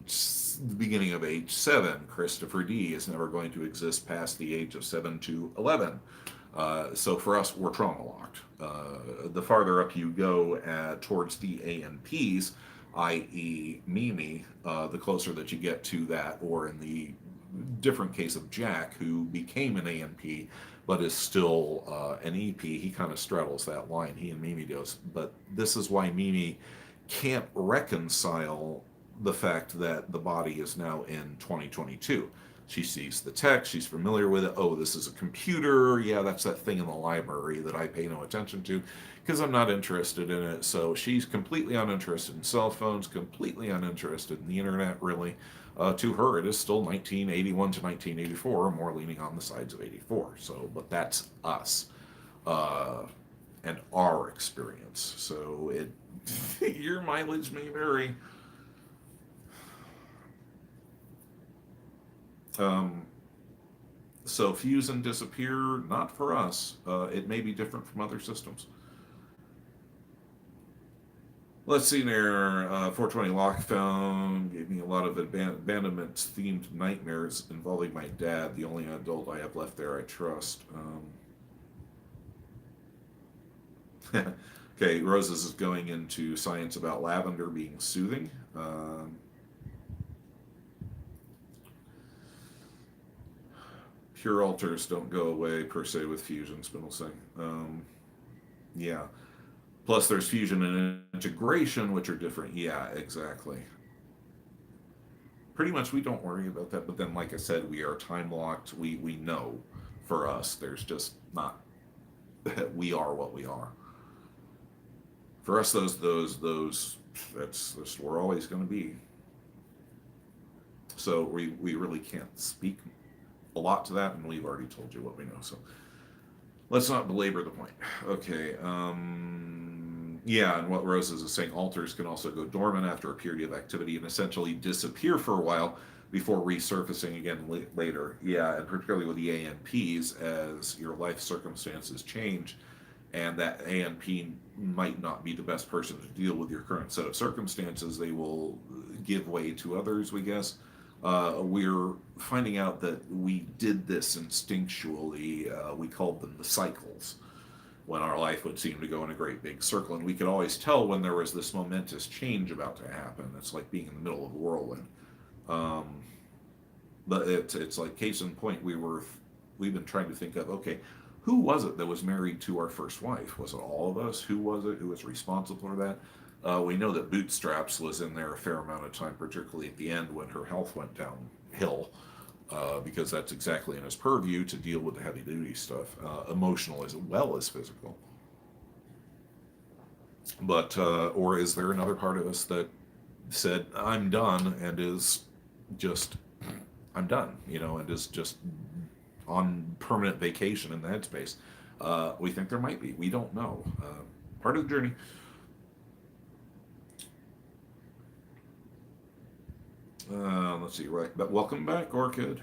beginning of age 7. Christopher D is never going to exist past the age of 7 to 11. So for us, we're trauma locked. The farther up you go towards the ANPs, i.e. Mimi, the closer that you get to that, or in the different case of Jack, who became an ANP but is still an EP, he kind of straddles that line. He and Mimi does. But this is why Mimi can't reconcile the fact that the body is now in 2022. She sees the text, she's familiar with it. Oh, this is a computer. Yeah, that's that thing in the library that I pay no attention to because I'm not interested in it. So she's completely uninterested in cell phones, completely uninterested in the internet, really. To her, it is still 1981 to 1984, more leaning on the sides of 84. So, but that's us and our experience. So your mileage may vary. So fuse and disappear, not for us. It may be different from other systems. Let's see there. 420 Lockdown gave me a lot of abandonment-themed nightmares involving my dad, the only adult I have left there I trust. Okay, Roses is going into science about lavender being soothing. Pure alters don't go away per se with fusion, Spindle saying. Yeah. Plus there's fusion and integration, which are different. Yeah, exactly. Pretty much we don't worry about that, but then like I said, we are time locked. We know for us, there's just not, we are what we are. For us, that's we're always going to be. So we really can't speak a lot to that, and we've already told you what we know. So let's not belabor the point. Okay. Yeah, and what Roses is saying, alters can also go dormant after a period of activity and essentially disappear for a while before resurfacing again later. Yeah, and particularly with the ANPs, as your life circumstances change, and that ANP might not be the best person to deal with your current set of circumstances, they will give way to others, we guess. We're finding out that we did this instinctually. We called them the cycles, when our life would seem to go in a great big circle. And we could always tell when there was this momentous change about to happen. It's like being in the middle of a whirlwind. But it's like, case in point, we've been trying to think of, okay, who was it that was married to our first wife? Was it all of us? Who was it? Who was responsible for that? We know that Bootstraps was in there a fair amount of time, particularly at the end when her health went downhill, because that's exactly in his purview to deal with the heavy duty stuff, emotional as well as physical. But, or is there another part of us that said, I'm done, and is just, I'm done, and is just on permanent vacation in the headspace? We think there might be. We don't know. Part of the journey. Let's see, right. But welcome back, Orchid.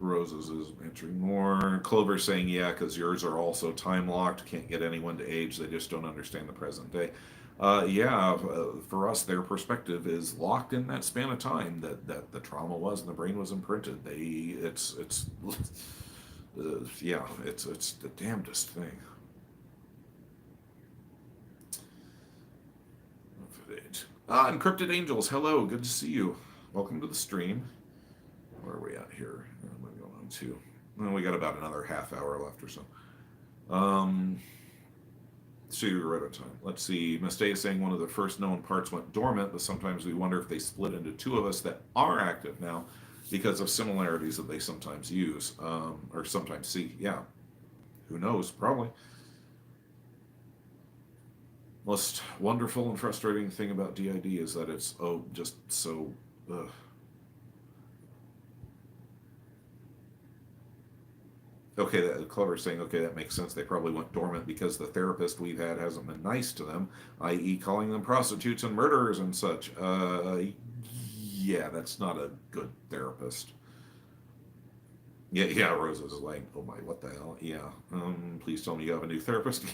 Roses is answering more. Clover saying, yeah, because yours are also time locked. Can't get anyone to age. They just don't understand the present day. For us, their perspective is locked in that span of time that the trauma was and the brain was imprinted. It's the damnedest thing. Encrypted Angels, hello, good to see you. Welcome to the stream. Where are we at here? I'm going to go on to. Well, we got about another half hour left or so. So you're right on time. Let's see. Mistake is saying one of the first known parts went dormant, but sometimes we wonder if they split into two of us that are active now because of similarities that they sometimes use or sometimes see. Yeah. Who knows? Probably. Most wonderful and frustrating thing about DID is that it's just so okay, that Clever's saying, okay, that makes sense. They probably went dormant because the therapist we've had hasn't been nice to them, i.e. calling them prostitutes and murderers and such. Yeah, that's not a good therapist. Yeah, Rose is like, oh my, what the hell? Yeah, please tell me you have a new therapist.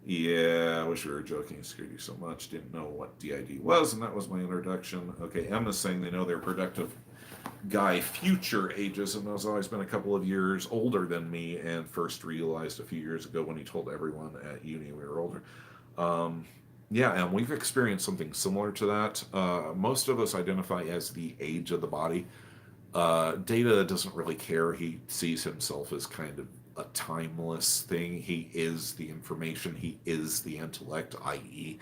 Yeah, I wish we were joking. It scared you so much. Didn't know what DID was, and that was my introduction. Okay, Emma's saying they know their productive guy future ages, and has always been a couple of years older than me, and first realized a few years ago when he told everyone at uni we were older. Yeah, and we've experienced something similar to that. Most of us identify as the age of the body. Data doesn't really care. He sees himself as kind of a timeless thing. He is the information. He is the intellect, i.e.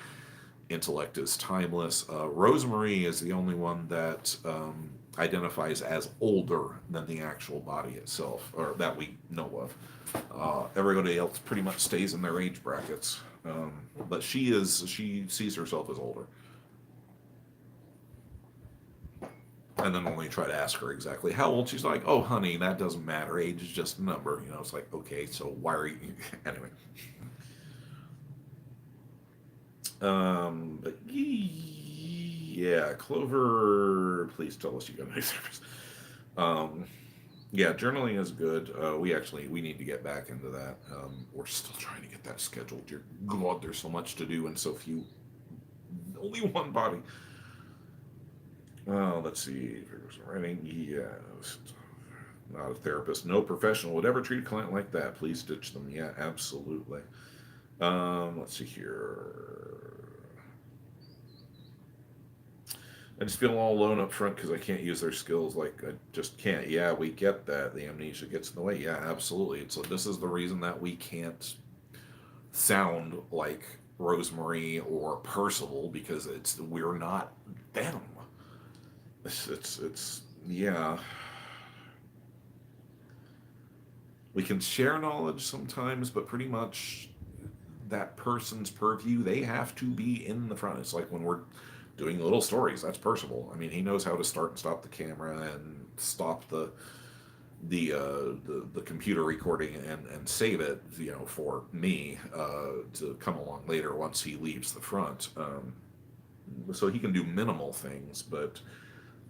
intellect is timeless. Rosemary is the only one that identifies as older than the actual body itself, or that we know of. Everybody else pretty much stays in their age brackets. But she sees herself as older. And then when we try to ask her exactly how old, she's like, oh, honey, that doesn't matter. Age is just a number. It's like, okay, so why are you... Anyway. But yeah, Clover, please tell us you got a new service. Yeah, journaling is good. We need to get back into that. We're still trying to get that scheduled. Dear God, there's so much to do and so few... Only one body. Let's see. Writing. Yeah. Not a therapist. No professional would ever treat a client like that. Please ditch them. Yeah, absolutely. Let's see here. I just feel all alone up front because I can't use their skills. Like, I just can't. Yeah, we get that. The amnesia gets in the way. Yeah, absolutely. So this is the reason that we can't sound like Rosemary or Percival, because we're not them. It's yeah. We can share knowledge sometimes, but pretty much that person's purview, they have to be in the front. It's like when we're doing little stories, that's Percival. I mean, he knows how to start and stop the camera and stop the the computer recording and save it, for me to come along later once he leaves the front. So he can do minimal things, but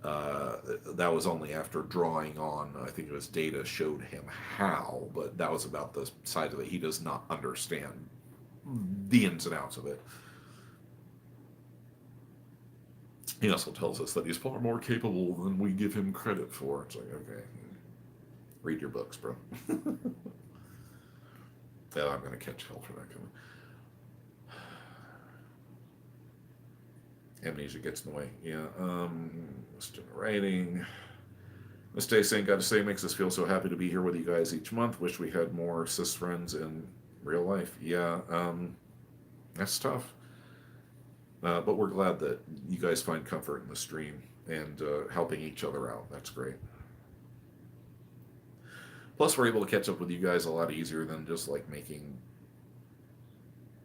that was only after drawing on, I think it was data showed him how, but that was about the side of it. He does not understand the ins and outs of it. He also tells us that he's far more capable than we give him credit for. It's like, okay, read your books, bro. Yeah, I'm going to catch hell for that coming. Amnesia gets in the way. Yeah, student writing. Miss Day saying, gotta say, makes us feel so happy to be here with you guys each month. Wish we had more cis friends in real life. Yeah, that's tough. But we're glad that you guys find comfort in the stream and helping each other out. That's great. Plus, we're able to catch up with you guys a lot easier than just like making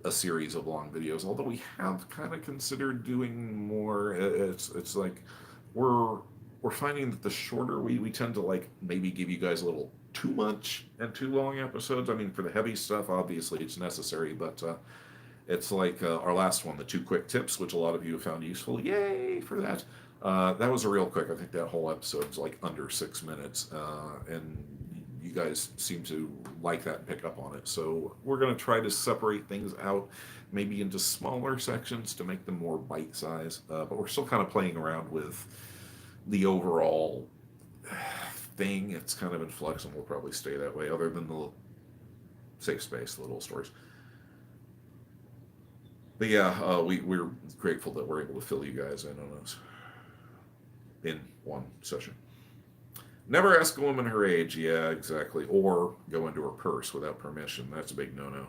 a series of long videos. Although we have kind of considered doing more. It's like we're finding that the shorter we tend to like maybe give you guys a little too much and too long episodes. I mean, for the heavy stuff, obviously it's necessary, but it's like our last one, the 2 quick tips, which a lot of you have found useful. Yay for that. That was a real quick. I think that whole episode's like under 6 minutes, and you guys seem to like that and pick up on it. So we're going to try to separate things out, maybe into smaller sections to make them more bite-sized. But we're still kind of playing around with the overall thing. It's kind of in flux, and we'll probably stay that way, other than the safe space, the little stories. But yeah, we're grateful that we're able to fill you guys in on this in one session. Never ask a woman her age. Yeah, exactly. Or go into her purse without permission. That's a big no-no.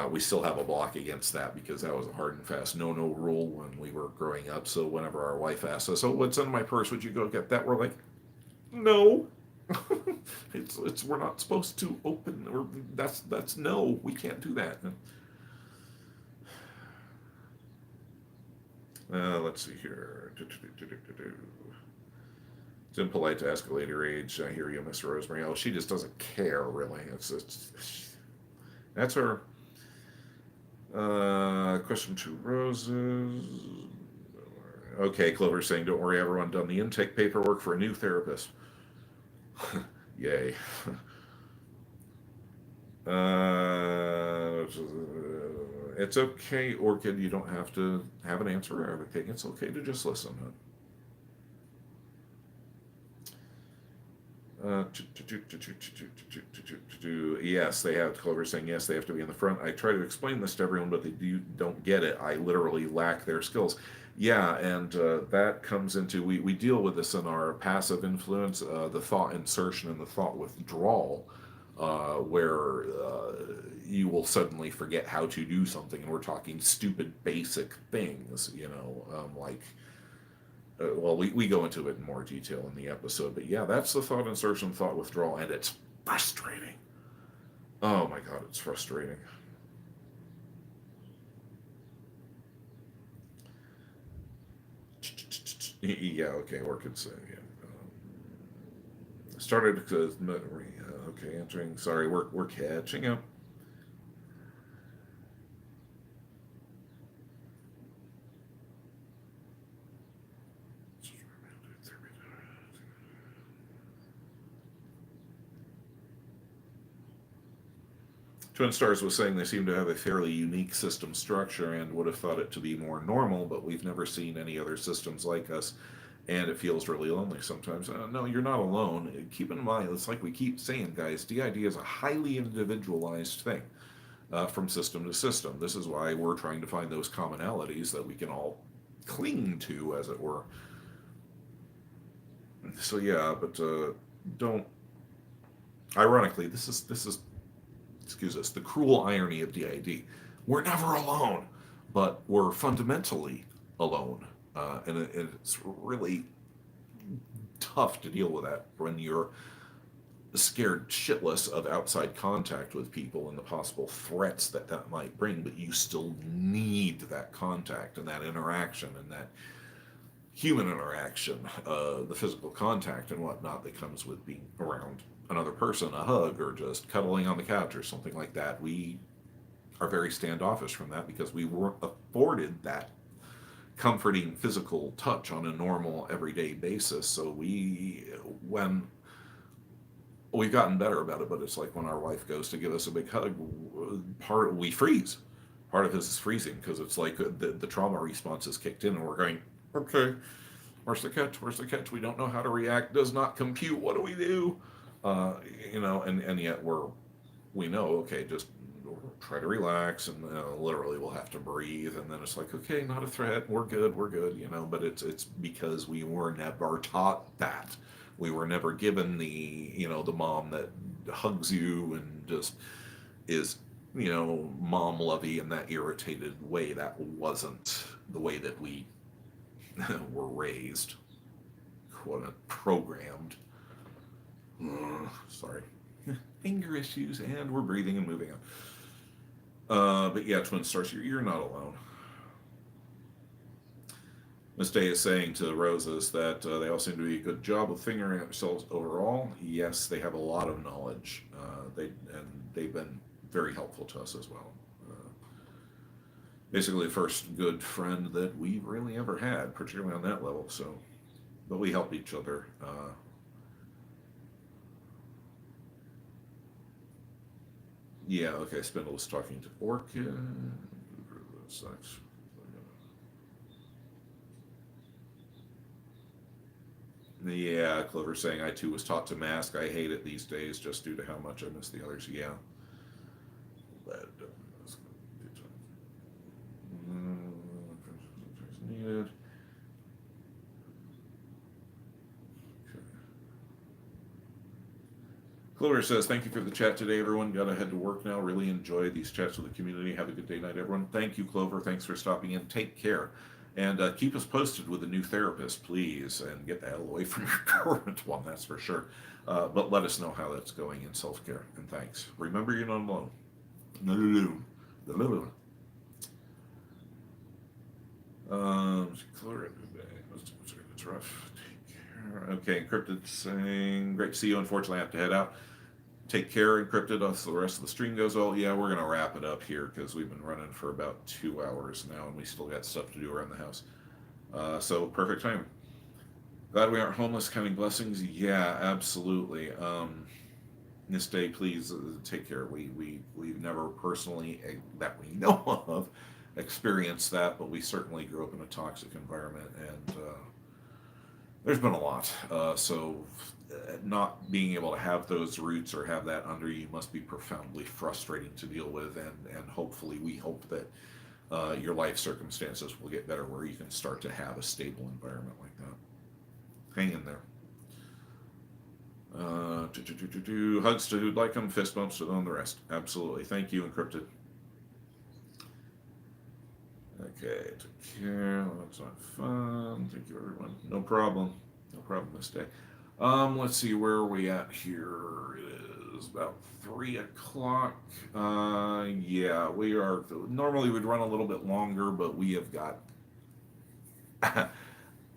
We still have a block against that because that was a hard and fast no-no rule when we were growing up. So whenever our wife asked us, "Oh, what's in my purse? Would you go get that?" We're like, "No." it's we're not supposed to open. Or that's no. We can't do that. Let's see here. It's impolite to ask a lady her age. I hear you, Miss Rosemary. Oh, she just doesn't care, really. That's her. Question 2 roses. Okay, Clover's saying, don't worry, everyone done the intake paperwork for a new therapist. Yay. It's okay, Orchid. You don't have to have an answer or everything. It's okay to just listen. Yes, they have. Clover saying yes, they have to be in the front. I try to explain this to everyone, but they don't get it. I literally lack their skills. Yeah, and that comes into, we deal with this in our passive influence, the thought insertion and the thought withdrawal, where you will suddenly forget how to do something, and we're talking stupid basic things, like, well, we go into it in more detail in the episode, but yeah, that's the thought insertion, thought withdrawal, and it's frustrating. Oh my god, it's frustrating. Yeah, okay, Orchid saying, yeah. Started because, okay, answering, sorry, we're catching up. Twin Stars was saying they seem to have a fairly unique system structure and would have thought it to be more normal, but we've never seen any other systems like us, and it feels really lonely sometimes. No, you're not alone. Keep in mind, it's like we keep saying, guys, DID is a highly individualized thing from system to system. This is why we're trying to find those commonalities that we can all cling to, as it were. So yeah, but don't. Ironically, this is excuse us, the cruel irony of DID. We're never alone, but we're fundamentally alone. And it's really tough to deal with that when you're scared shitless of outside contact with people and the possible threats that might bring, but you still need that contact and that interaction and that human interaction, the physical contact and whatnot that comes with being around another person, a hug, or just cuddling on the couch or something like that. We are very standoffish from that because we weren't afforded that comforting physical touch on a normal everyday basis. So when we've gotten better about it, but it's like when our wife goes to give us a big hug, we freeze. Part of this is freezing because it's like the trauma response is kicked in, and we're going, okay, where's the catch? Where's the catch? We don't know how to react. Does not compute. What do we do? And yet we know, okay, just try to relax, and literally we'll have to breathe, and then it's like, okay, not a threat. We're good. But it's because we were never taught that. We were never given the mom that hugs you and just is mom lovey in that irritated way. That wasn't the way that we were raised, quote, programmed. Sorry. Anger issues, and we're breathing and moving on. But yeah, Twin Stars, you're not alone. Miss Day is saying to Roses that they all seem to do a good job of figuring out themselves overall. Yes, they have a lot of knowledge. They've been very helpful to us as well. Basically, the first good friend that we've really ever had, particularly on that level. So, but we help each other. Yeah, okay. Spindle was talking to Orchid. Sucks. Yeah, Clover saying I too was taught to mask. I hate it these days just due to how much I miss the others. Yeah. But, needed. Clover says, thank you for the chat today, everyone. Gotta head to work now. Really enjoy these chats with the community. Have a good day, night, everyone. Thank you, Clover. Thanks for stopping in. Take care. And keep us posted with a new therapist, please, and get the hell away from your current one, that's for sure. But let us know how that's going in self-care, and thanks. Remember, you're not alone. It's rough. Take care. Okay, Encrypted saying, great to see you. Unfortunately, I have to head out. Take care, Encrypted. So the rest of the stream goes well. Yeah, we're going to wrap it up here because we've been running for about 2 hours now, and we still got stuff to do around the house. So perfect timing. Glad we aren't homeless, counting blessings. Yeah, absolutely. This day, please take care. We've never personally, that we know of, experienced that, but we certainly grew up in a toxic environment, and there's been a lot. So not being able to have those roots or have that under you must be profoundly frustrating to deal with, and hopefully we hope that your life circumstances will get better where you can start to have a stable environment like that. Hang in there. Hugs to who'd like them, fist bumps to them, the rest. Absolutely. Thank you, Encrypted. Okay, took care. That's not fun. Thank you, everyone. No problem. No problem this day. Let's see, where are we at here? It is about 3 o'clock. Yeah, we are. Normally we'd run a little bit longer, but we have got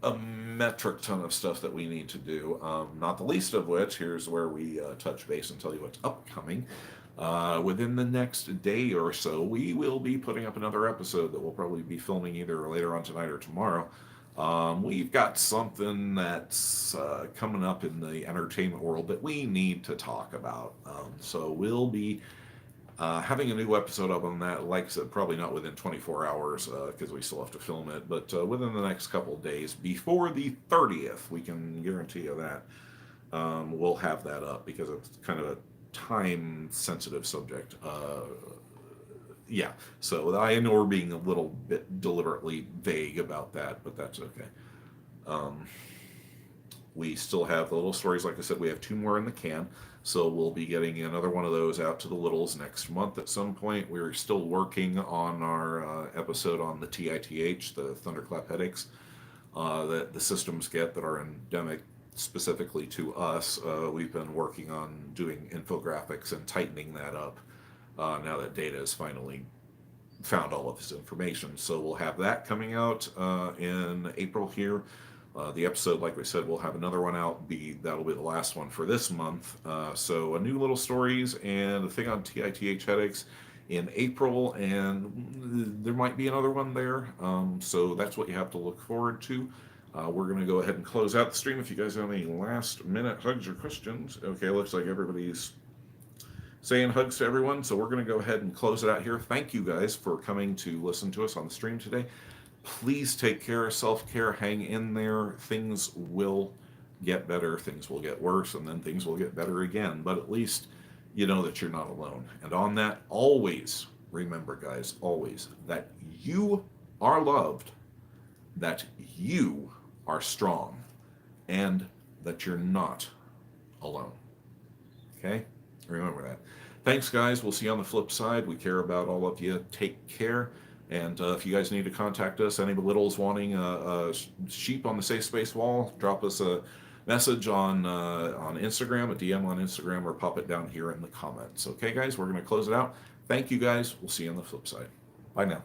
a metric ton of stuff that we need to do. Not the least of which, here's where we touch base and tell you what's upcoming. Within the next day or so, we will be putting up another episode that we'll probably be filming either later on tonight or tomorrow. We've got something that's coming up in the entertainment world that we need to talk about. So we'll be having a new episode up on that, like I said, probably not within 24 hours because we still have to film it, but within the next couple of days, before the 30th, we can guarantee you that we'll have that up because it's kind of a time-sensitive subject. Yeah, so I know we're being a little bit deliberately vague about that, but that's okay. We still have the little stories. Like I said, we have 2 more in the can, so we'll be getting another one of those out to the littles next month at some point. We're still working on our episode on the TITH, the thunderclap headaches, that the systems get that are endemic specifically to us. We've been working on doing infographics and tightening that up now that data has finally found all of this information. So we'll have that coming out in April here. The episode, like we said, we'll have another one out. That'll be the last one for this month. So a new little stories and a thing on TITH headaches in April, and there might be another one there. So that's what you have to look forward to. We're going to go ahead and close out the stream. If you guys have any last minute hugs or questions. Okay, looks like everybody's saying hugs to everyone. So we're going to go ahead and close it out here. Thank you guys for coming to listen to us on the stream today. Please take care of self-care. Hang in there. Things will get better. Things will get worse, and then things will get better again. But at least you know that you're not alone. And on that, always remember, guys, always, that you are loved, that you are strong, and that you're not alone. Okay? Remember that. Thanks, guys. We'll see you on the flip side. We care about all of you. Take care. And if you guys need to contact us, any littles wanting a sheep on the safe space wall, drop us a message on Instagram, a DM on Instagram, or pop it down here in the comments. Okay, guys, we're going to close it out. Thank you, guys. We'll see you on the flip side. Bye now.